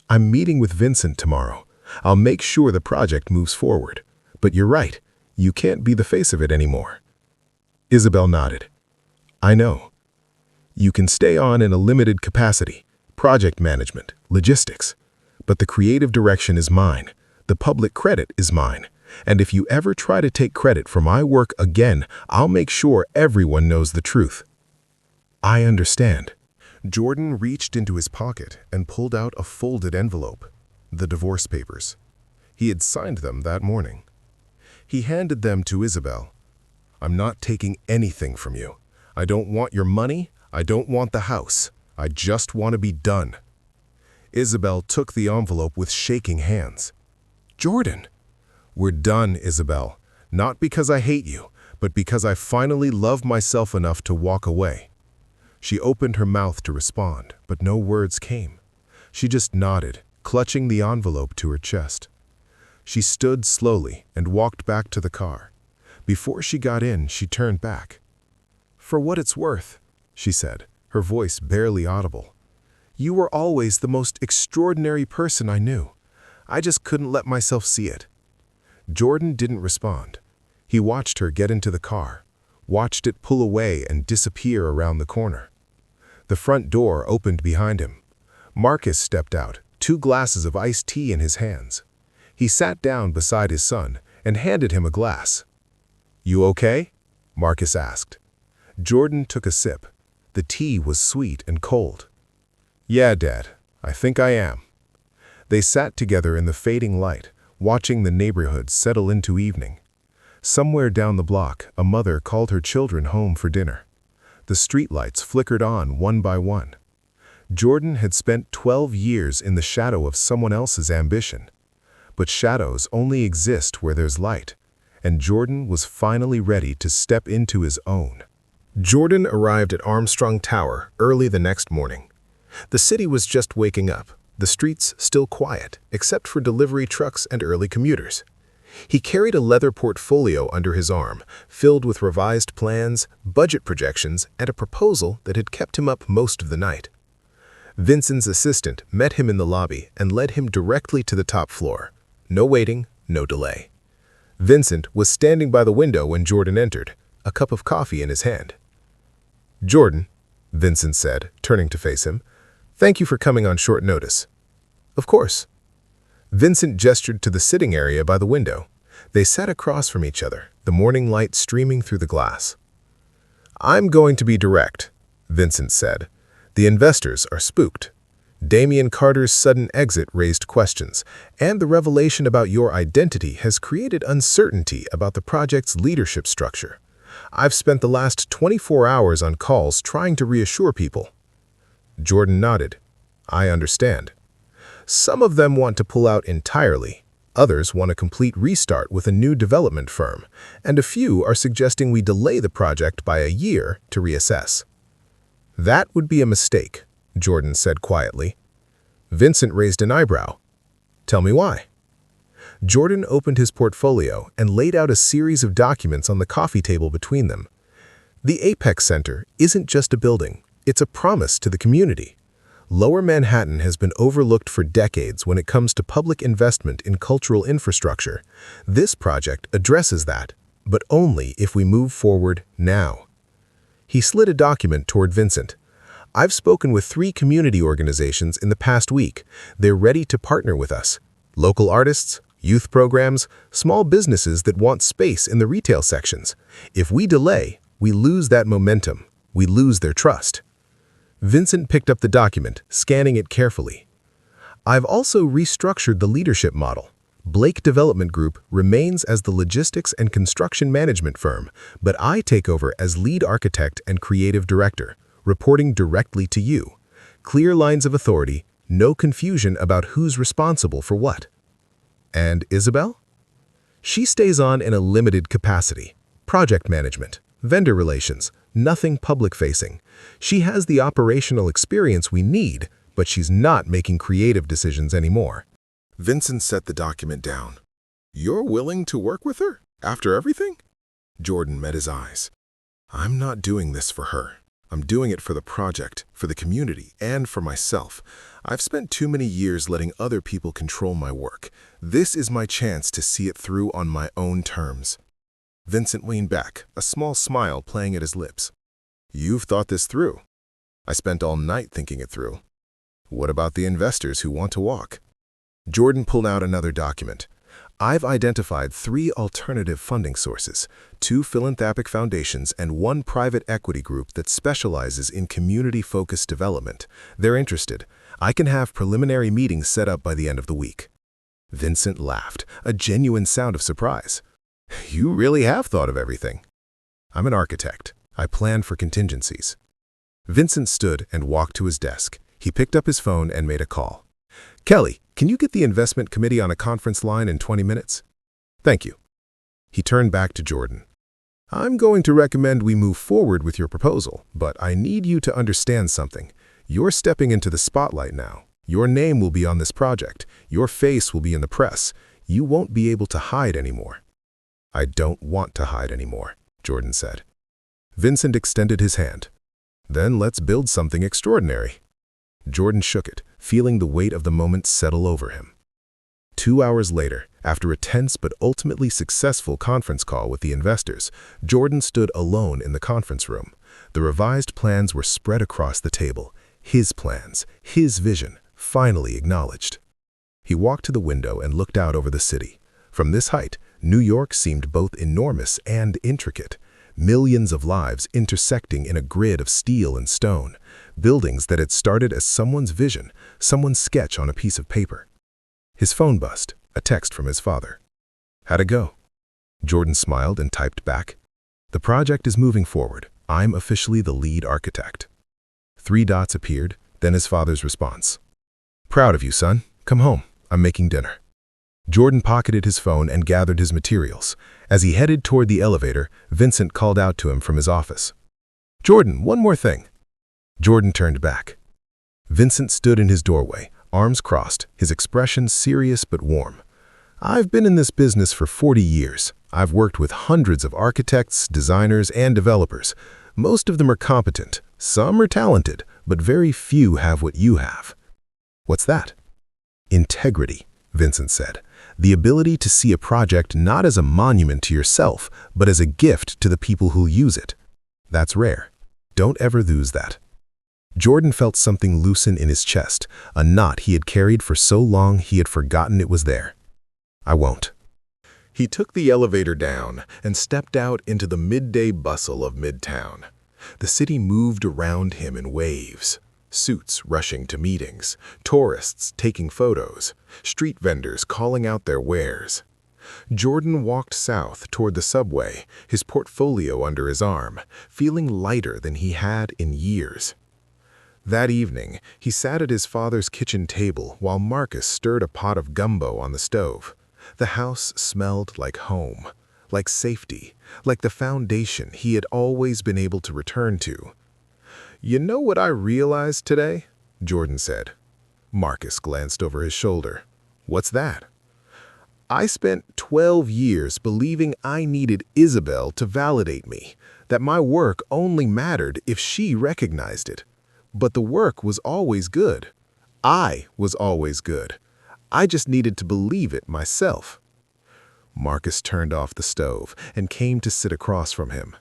I'm meeting with Vincent tomorrow. I'll make sure the project moves forward. But you're right, you can't be the face of it anymore. Isabelle nodded. I know. You can stay on in a limited capacity, project management, logistics. But the creative direction is mine. The public credit is mine. And if you ever try to take credit for my work again, I'll make sure everyone knows the truth. I understand. Jordan reached into his pocket and pulled out a folded envelope, the divorce papers. He had signed them that morning. He handed them to Isabelle. I'm not taking anything from you. I don't want your money. I don't want the house. I just want to be done. Isabelle took the envelope with shaking hands. Jordan, we're done, Isabelle. Not because I hate you, but because I finally love myself enough to walk away. She opened her mouth to respond, but no words came. She just nodded, clutching the envelope to her chest. She stood slowly and walked back to the car. Before she got in, she turned back. For what it's worth, she said, her voice barely audible. You were always the most extraordinary person I knew. I just couldn't let myself see it. Jordan didn't respond. He watched her get into the car, watched it pull away and disappear around the corner. The front door opened behind him. Marcus stepped out, 2 glasses of iced tea in his hands. He sat down beside his son and handed him a glass. You okay? Marcus asked. Jordan took a sip. The tea was sweet and cold. Yeah, Dad, I think I am. They sat together in the fading light, watching the neighborhood settle into evening. Somewhere down the block, a mother called her children home for dinner. The streetlights flickered on one by one. Jordan had spent 12 years in the shadow of someone else's ambition. But shadows only exist where there's light, and Jordan was finally ready to step into his own. Jordan arrived at Armstrong Tower early the next morning. The city was just waking up, the streets still quiet, except for delivery trucks and early commuters. He carried a leather portfolio under his arm, filled with revised plans, budget projections, and a proposal that had kept him up most of the night. Vincent's assistant met him in the lobby and led him directly to the top floor. No waiting, no delay. Vincent was standing by the window when Jordan entered, a cup of coffee in his hand. "Jordan," Vincent said, turning to face him, "thank you for coming on short notice." "Of course." Vincent gestured to the sitting area by the window. They sat across from each other, the morning light streaming through the glass. "I'm going to be direct," Vincent said. "The investors are spooked. Damian Carter's sudden exit raised questions, and the revelation about your identity has created uncertainty about the project's leadership structure. I've spent the last 24 hours on calls trying to reassure people." Jordan nodded. "I understand. Some of them want to pull out entirely. Others want a complete restart with a new development firm, and a few are suggesting we delay the project by a year to reassess." "That would be a mistake," Jordan said quietly. Vincent raised an eyebrow. "Tell me why." Jordan opened his portfolio and laid out a series of documents on the coffee table between them. "The Apex Center isn't just a building, it's a promise to the community. Lower Manhattan has been overlooked for decades when it comes to public investment in cultural infrastructure. This project addresses that, but only if we move forward now." He slid a document toward Vincent. "I've spoken with 3 community organizations in the past week. They're ready to partner with us. Local artists, youth programs, small businesses that want space in the retail sections. If we delay, we lose that momentum. We lose their trust." Vincent picked up the document, scanning it carefully. "I've also restructured the leadership model. Blake Development Group remains as the logistics and construction management firm, but I take over as lead architect and creative director, reporting directly to you. Clear lines of authority, no confusion about who's responsible for what." "And Isabelle?" "She stays on in a limited capacity. Project management, vendor relations, nothing public-facing. She has the operational experience we need, but she's not making creative decisions anymore." Vincent set the document down. "You're willing to work with her, after everything?" Jordan met his eyes. "I'm not doing this for her. I'm doing it for the project, for the community, and for myself. I've spent too many years letting other people control my work. This is my chance to see it through on my own terms." Vincent leaned back, a small smile playing at his lips. "You've thought this through." "I spent all night thinking it through." "What about the investors who want to walk?" Jordan pulled out another document. "I've identified 3 alternative funding sources, 2 philanthropic foundations and 1 private equity group that specializes in community-focused development. They're interested. I can have preliminary meetings set up by the end of the week." Vincent laughed, a genuine sound of surprise. "You really have thought of everything." "I'm an architect. I plan for contingencies." Vincent stood and walked to his desk. He picked up his phone and made a call. "Kelly, can you get the investment committee on a conference line in 20 minutes? "Thank you." He turned back to Jordan. "I'm going to recommend we move forward with your proposal, but I need you to understand something. You're stepping into the spotlight now. Your name will be on this project. Your face will be in the press. You won't be able to hide anymore." "I don't want to hide anymore," Jordan said. Vincent extended his hand. "Then let's build something extraordinary." Jordan shook it, feeling the weight of the moment settle over him. 2 hours later, after a tense but ultimately successful conference call with the investors, Jordan stood alone in the conference room. The revised plans were spread across the table. His plans, his vision, finally acknowledged. He walked to the window and looked out over the city. From this height, New York seemed both enormous and intricate. Millions of lives intersecting in a grid of steel and stone. Buildings that had started as someone's vision, someone's sketch on a piece of paper. His phone buzzed, a text from his father. "How'd it go?" Jordan smiled and typed back, "The project is moving forward. I'm officially the lead architect." 3 dots appeared, then his father's response. "Proud of you, son. Come home. I'm making dinner." Jordan pocketed his phone and gathered his materials. As he headed toward the elevator, Vincent called out to him from his office. "Jordan, one more thing." Jordan turned back. Vincent stood in his doorway, arms crossed, his expression serious but warm. "I've been in this business for 40 years. I've worked with hundreds of architects, designers, and developers. Most of them are competent. Some are talented, but very few have what you have." "What's that?" "Integrity," Vincent said. "The ability to see a project not as a monument to yourself, but as a gift to the people who'll use it. That's rare. Don't ever lose that." Jordan felt something loosen in his chest, a knot he had carried for so long he had forgotten it was there. "I won't." He took the elevator down and stepped out into the midday bustle of Midtown. The city moved around him in waves. Suits rushing to meetings, tourists taking photos, street vendors calling out their wares. Jordan walked south toward the subway, his portfolio under his arm, feeling lighter than he had in years. That evening, he sat at his father's kitchen table while Marcus stirred a pot of gumbo on the stove. The house smelled like home, like safety, like the foundation he had always been able to return to. "You know what I realized today?" Jordan said. Marcus glanced over his shoulder. "What's that?" "I spent 12 years believing I needed Isabelle to validate me, that my work only mattered if she recognized it. But the work was always good. I was always good. I just needed to believe it myself." Marcus turned off the stove and came to sit across from him.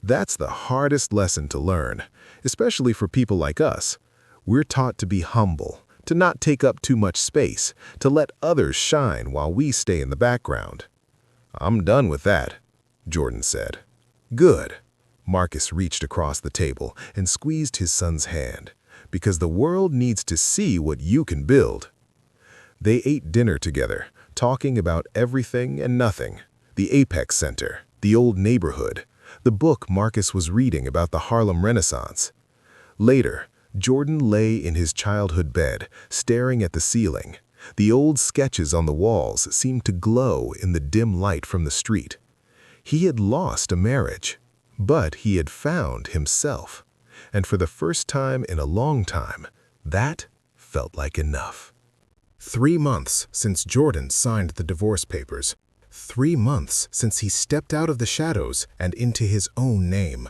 "That's the hardest lesson to learn, especially for people like us. We're taught to be humble, to not take up too much space, to let others shine while we stay in the background." "I'm done with that," Jordan said. "Good." Marcus reached across the table and squeezed his son's hand, "because the world needs to see what you can build." They ate dinner together, talking about everything and nothing. The Apex Center, the old neighborhood, the book Marcus was reading about the Harlem Renaissance. Later, Jordan lay in his childhood bed, staring at the ceiling. The old sketches on the walls seemed to glow in the dim light from the street. He had lost a marriage, but he had found himself. And for the first time in a long time, that felt like enough. 3 months since Jordan signed the divorce papers. 3 months since he stepped out of the shadows and into his own name.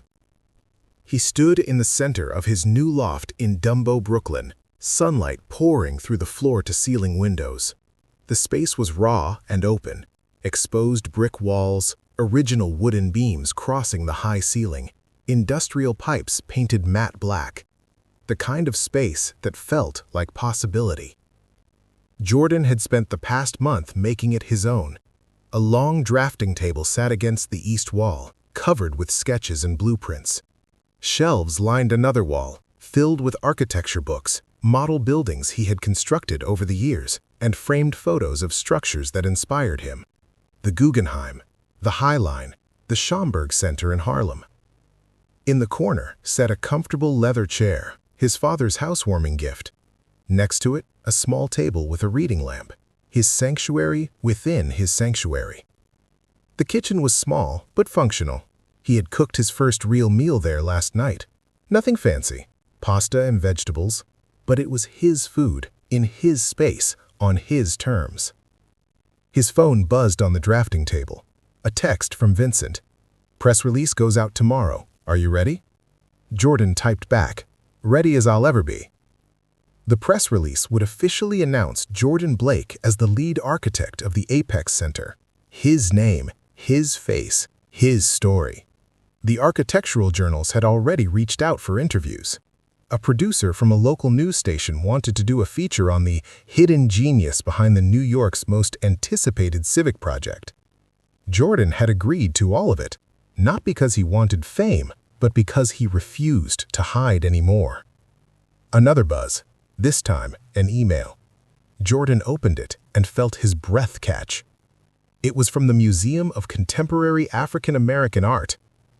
He stood in the center of his new loft in Dumbo, Brooklyn, sunlight pouring through the floor-to-ceiling windows. The space was raw and open, exposed brick walls, original wooden beams crossing the high ceiling, industrial pipes painted matte black. The kind of space that felt like possibility. Jordan had spent the past month making it his own. A long drafting table sat against the east wall, covered with sketches and blueprints. Shelves lined another wall, filled with architecture books, model buildings he had constructed over the years, and framed photos of structures that inspired him. The Guggenheim, the High Line, the Schomburg Center in Harlem. In the corner sat a comfortable leather chair, his father's housewarming gift. Next to it, a small table with a reading lamp, his sanctuary within his sanctuary. The kitchen was small but functional. He had cooked his first real meal there last night. Nothing fancy, pasta and vegetables, but it was his food, in his space, on his terms. His phone buzzed on the drafting table. A text from Vincent. "Press release goes out tomorrow. Are you ready?" Jordan typed back, "Ready as I'll ever be." The press release would officially announce Jordan Blake as the lead architect of the Apex Center. His name, his face, his story. The architectural journals had already reached out for interviews. A producer from a local news station wanted to do a feature on the hidden genius behind the New York's most anticipated civic project. Jordan had agreed to all of it, not because he wanted fame, but because he refused to hide anymore. Another buzz. This time, an email. Jordan opened it and felt his breath catch. It was from the Museum of Contemporary African American Art.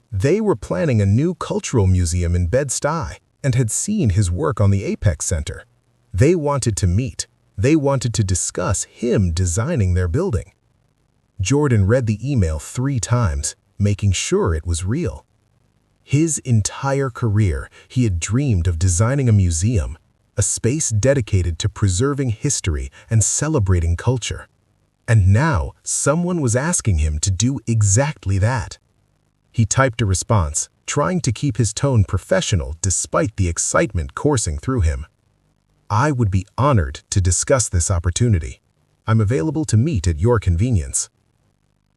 They were planning a new cultural museum in Bed-Stuy and had seen his work on the Apex Center. They wanted to meet. They wanted to discuss him designing their building. Jordan read the email 3 times, making sure it was real. His entire career, he had dreamed of designing a museum, a space dedicated to preserving history and celebrating culture. And now, someone was asking him to do exactly that. He typed a response, trying to keep his tone professional despite the excitement coursing through him. "I would be honored to discuss this opportunity. I'm available to meet at your convenience."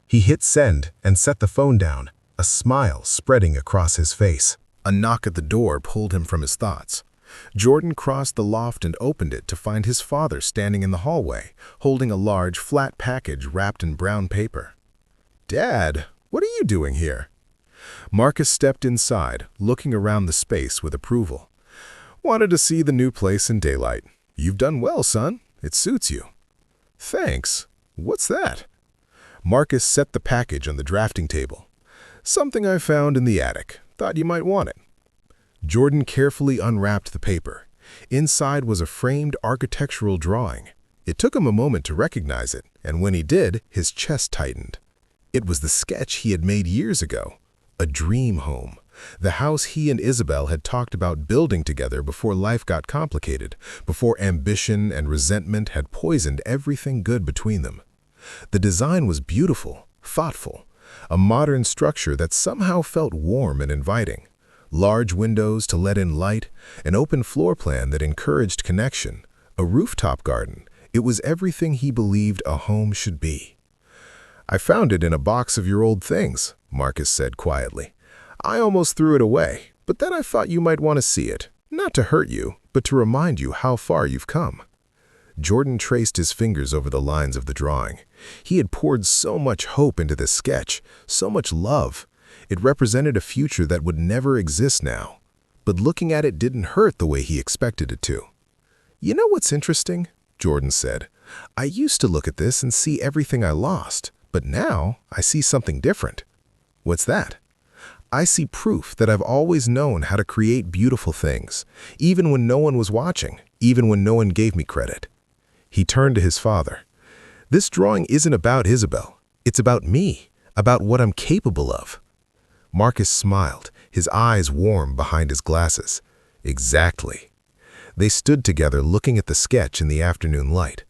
He hit send and set the phone down, a smile spreading across his face. A knock at the door pulled him from his thoughts. Jordan crossed the loft and opened it to find his father standing in the hallway, holding a large, flat package wrapped in brown paper. "Dad, what are you doing here?" Marcus stepped inside, looking around the space with approval. "Wanted to see the new place in daylight. You've done well, son. It suits you." "Thanks. What's that?" Marcus set the package on the drafting table. "Something I found in the attic. Thought you might want it." Jordan carefully unwrapped the paper. Inside was a framed architectural drawing. It took him a moment to recognize it, and when he did, his chest tightened. It was the sketch he had made years ago. A dream home. The house he and Isabelle had talked about building together before life got complicated, before ambition and resentment had poisoned everything good between them. The design was beautiful, thoughtful, a modern structure that somehow felt warm and inviting. Large windows to let in light, an open floor plan that encouraged connection, a rooftop garden. It was everything he believed a home should be. "I found it in a box of your old things," Marcus said quietly. "I almost threw it away, but then I thought you might want to see it. Not to hurt you, but to remind you how far you've come." Jordan traced his fingers over the lines of the drawing. He had poured so much hope into this sketch, so much love. It represented a future that would never exist now. But looking at it didn't hurt the way he expected it to. "You know what's interesting?" Jordan said. "I used to look at this and see everything I lost, but now I see something different." "What's that?" "I see proof that I've always known how to create beautiful things, even when no one was watching, even when no one gave me credit." He turned to his father. "This drawing isn't about Isabelle. It's about me, about what I'm capable of." Marcus smiled, his eyes warm behind his glasses. "Exactly." They stood together looking at the sketch in the afternoon light.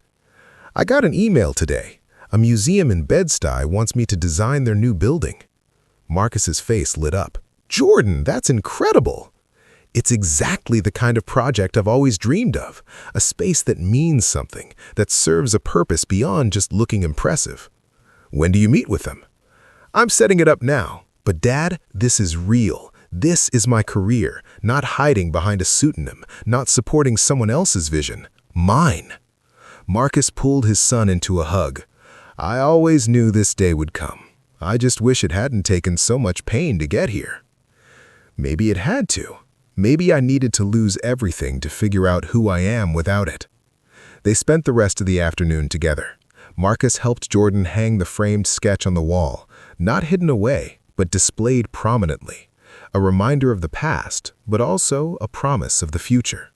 "I got an email today. A museum in Bed-Stuy wants me to design their new building." Marcus's face lit up. "Jordan, that's incredible!" "It's exactly the kind of project I've always dreamed of, a space that means something, that serves a purpose beyond just looking impressive." "When do you meet with them?" "I'm setting it up now. But Dad, this is real. This is my career, not hiding behind a pseudonym, not supporting someone else's vision. Mine." Marcus pulled his son into a hug. "I always knew this day would come. I just wish it hadn't taken so much pain to get here." "Maybe it had to. Maybe I needed to lose everything to figure out who I am without it." They spent the rest of the afternoon together. Marcus helped Jordan hang the framed sketch on the wall, not hidden away, but displayed prominently. A reminder of the past, but also a promise of the future.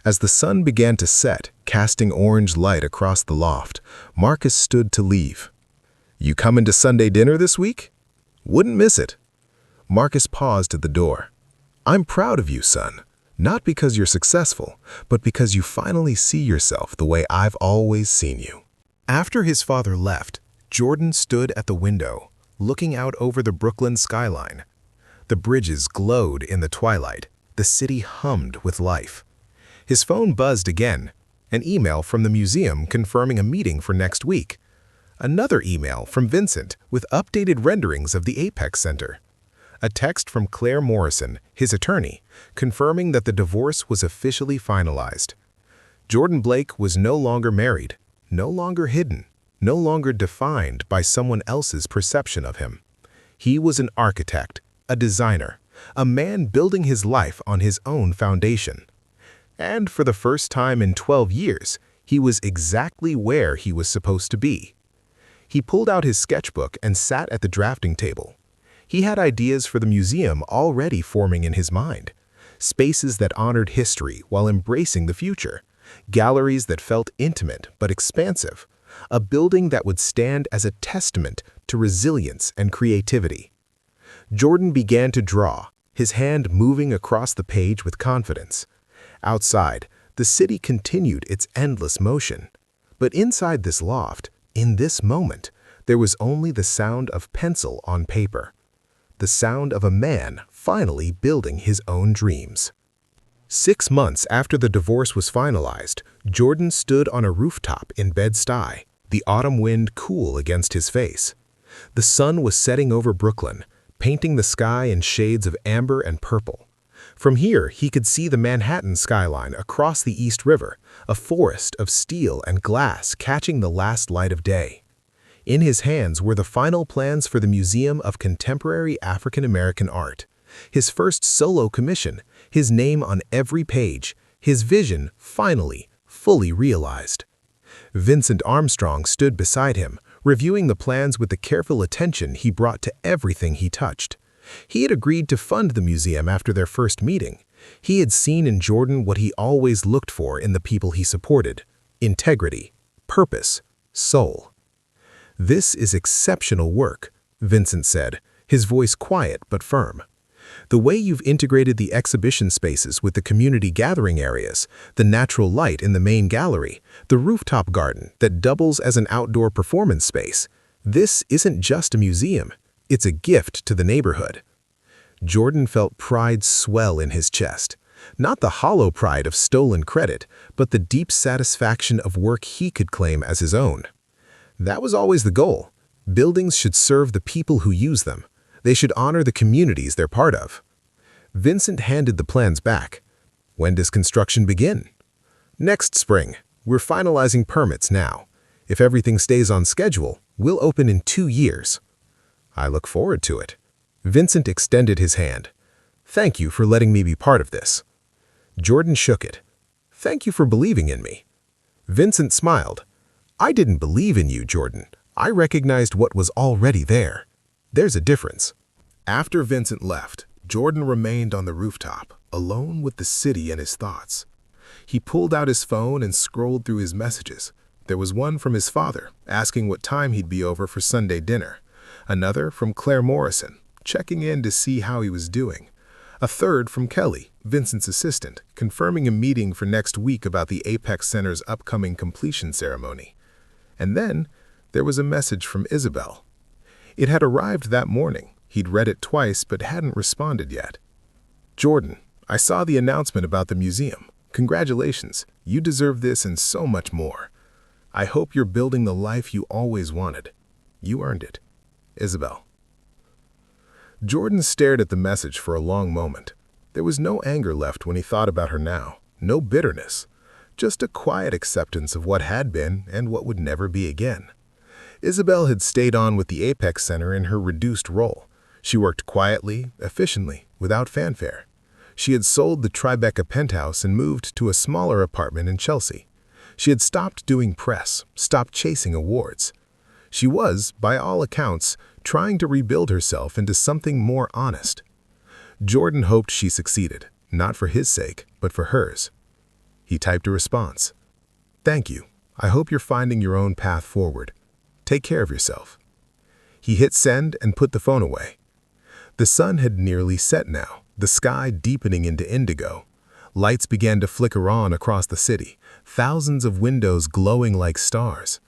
As the sun began to set, casting orange light across the loft, Marcus stood to leave. "You coming to Sunday dinner this week?" "Wouldn't miss it." Marcus paused at the door. "I'm proud of you, son. Not because you're successful, but because you finally see yourself the way I've always seen you." After his father left, Jordan stood at the window, looking out over the Brooklyn skyline. The bridges glowed in the twilight. The city hummed with life. His phone buzzed again, an email from the museum confirming a meeting for next week. Another email from Vincent with updated renderings of the Apex Center. A text from Claire Morrison, his attorney, confirming that the divorce was officially finalized. Jordan Blake was no longer married, no longer hidden, no longer defined by someone else's perception of him. He was an architect, a designer, a man building his life on his own foundation. And for the first time in 12 years, he was exactly where he was supposed to be. He pulled out his sketchbook and sat at the drafting table. He had ideas for the museum already forming in his mind. Spaces that honored history while embracing the future. Galleries that felt intimate but expansive. A building that would stand as a testament to resilience and creativity. Jordan began to draw, his hand moving across the page with confidence. Outside, the city continued its endless motion. But inside this loft, in this moment, there was only the sound of pencil on paper. The sound of a man finally building his own dreams. 6 months after the divorce was finalized, Jordan stood on a rooftop in Bed-Stuy, the autumn wind cool against his face. The sun was setting over Brooklyn, painting the sky in shades of amber and purple. From here, he could see the Manhattan skyline across the East River, a forest of steel and glass catching the last light of day. In his hands were the final plans for the Museum of Contemporary African American Art. His first solo commission, his name on every page, his vision finally, fully realized. Vincent Armstrong stood beside him, reviewing the plans with the careful attention he brought to everything he touched. He had agreed to fund the museum after their first meeting. He had seen in Jordan what he always looked for in the people he supported: integrity, purpose, soul. "This is exceptional work," Vincent said, his voice quiet but firm. "The way you've integrated the exhibition spaces with the community gathering areas, the natural light in the main gallery, the rooftop garden that doubles as an outdoor performance space. This isn't just a museum, it's a gift to the neighborhood." Jordan felt pride swell in his chest. Not the hollow pride of stolen credit, but the deep satisfaction of work he could claim as his own. That was always the goal. Buildings should serve the people who use them. They should honor the communities they're part of. Vincent handed the plans back. "When does construction begin?" "Next spring. We're finalizing permits now. If everything stays on schedule, we'll open in 2 years." "I look forward to it." Vincent extended his hand. "Thank you for letting me be part of this." Jordan shook it. "Thank you for believing in me." Vincent smiled. "I didn't believe in you, Jordan. I recognized what was already there. There's a difference." After Vincent left, Jordan remained on the rooftop, alone with the city and his thoughts. He pulled out his phone and scrolled through his messages. There was one from his father, asking what time he'd be over for Sunday dinner. Another from Claire Morrison, checking in to see how he was doing. A third from Kelly, Vincent's assistant, confirming a meeting for next week about the Apex Center's upcoming completion ceremony. And then there was a message from Isabelle. It had arrived that morning. He'd read it twice but hadn't responded yet. "Jordan, I saw the announcement about the museum. Congratulations. You deserve this and so much more. I hope you're building the life you always wanted. You earned it. Isabelle." Jordan stared at the message for a long moment. There was no anger left when he thought about her now, no bitterness, just a quiet acceptance of what had been and what would never be again. Isabelle had stayed on with the Apex Center in her reduced role. She worked quietly, efficiently, without fanfare. She had sold the Tribeca penthouse and moved to a smaller apartment in Chelsea. She had stopped doing press, stopped chasing awards. She was, by all accounts, trying to rebuild herself into something more honest. Jordan hoped she succeeded, not for his sake, but for hers. He typed a response. "Thank you. I hope you're finding your own path forward. Take care of yourself." He hit send and put the phone away. The sun had nearly set now, the sky deepening into indigo. Lights began to flicker on across the city, thousands of windows glowing like stars.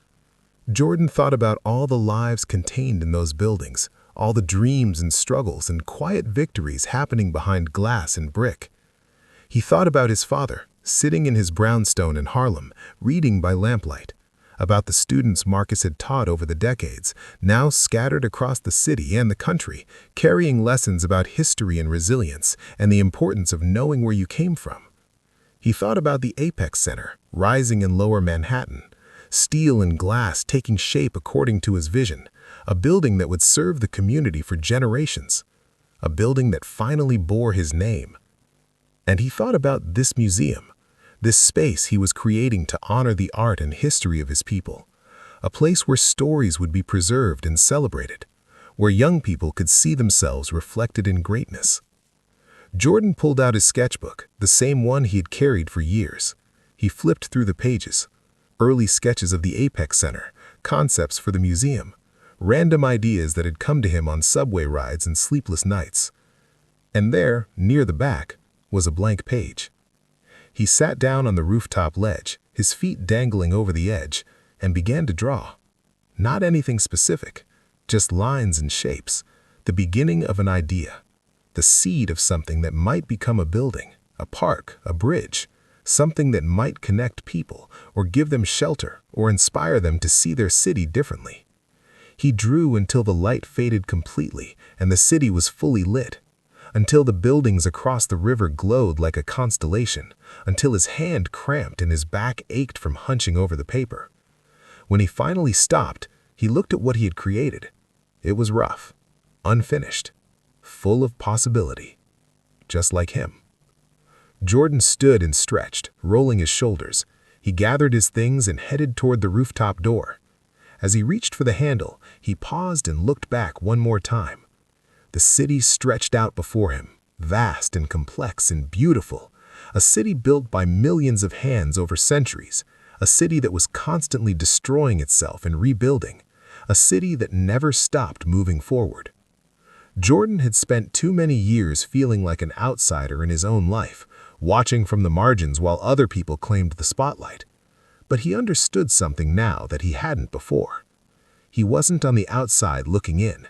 Jordan thought about all the lives contained in those buildings, all the dreams and struggles and quiet victories happening behind glass and brick. He thought about his father, sitting in his brownstone in Harlem, reading by lamplight, about the students Marcus had taught over the decades, now scattered across the city and the country, carrying lessons about history and resilience and the importance of knowing where you came from. He thought about the Apex Center, rising in lower Manhattan, steel and glass taking shape according to his vision, a building that would serve the community for generations, a building that finally bore his name. And he thought about this museum, this space he was creating to honor the art and history of his people, a place where stories would be preserved and celebrated, where young people could see themselves reflected in greatness. Jordan pulled out his sketchbook, the same one he had carried for years. He flipped through the pages. Early sketches of the Apex Center, concepts for the museum, random ideas that had come to him on subway rides and sleepless nights. And there, near the back, was a blank page. He sat down on the rooftop ledge, his feet dangling over the edge, and began to draw. Not anything specific, just lines and shapes, the beginning of an idea, the seed of something that might become a building, a park, a bridge, something that might connect people or give them shelter or inspire them to see their city differently. He drew until the light faded completely and the city was fully lit, until the buildings across the river glowed like a constellation, until his hand cramped and his back ached from hunching over the paper. When he finally stopped, he looked at what he had created. It was rough, unfinished, full of possibility, just like him. Jordan stood and stretched, rolling his shoulders. He gathered his things and headed toward the rooftop door. As he reached for the handle, he paused and looked back one more time. The city stretched out before him, vast and complex and beautiful, a city built by millions of hands over centuries, a city that was constantly destroying itself and rebuilding, a city that never stopped moving forward. Jordan had spent too many years feeling like an outsider in his own life, watching from the margins while other people claimed the spotlight. But he understood something now that he hadn't before. He wasn't on the outside looking in.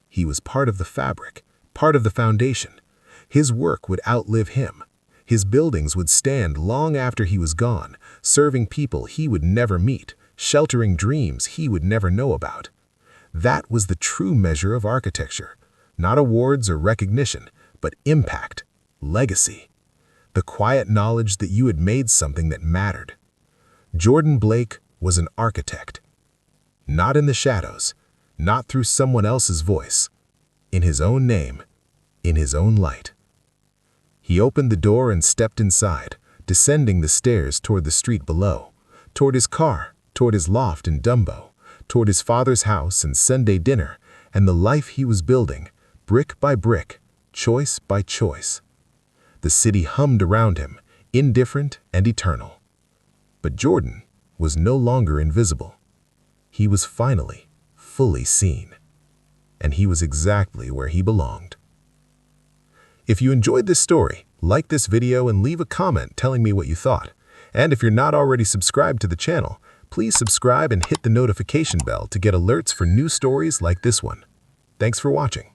He was part of the fabric, part of the foundation. His work would outlive him. His buildings would stand long after he was gone, serving people he would never meet, sheltering dreams he would never know about. That was the true measure of architecture. Not awards or recognition, but impact, legacy. The quiet knowledge that you had made something that mattered. Jordan Blake was an architect. Not in the shadows, not through someone else's voice. In his own name, in his own light. He opened the door and stepped inside, descending the stairs toward the street below, toward his car, toward his loft in Dumbo, toward his father's house and Sunday dinner, and the life he was building, brick by brick, choice by choice. The city hummed around him, indifferent and eternal. But Jordan was no longer invisible. He was finally, fully seen. And he was exactly where he belonged. If you enjoyed this story, like this video and leave a comment telling me what you thought. And if you're not already subscribed to the channel, please subscribe and hit the notification bell to get alerts for new stories like this one. Thanks for watching.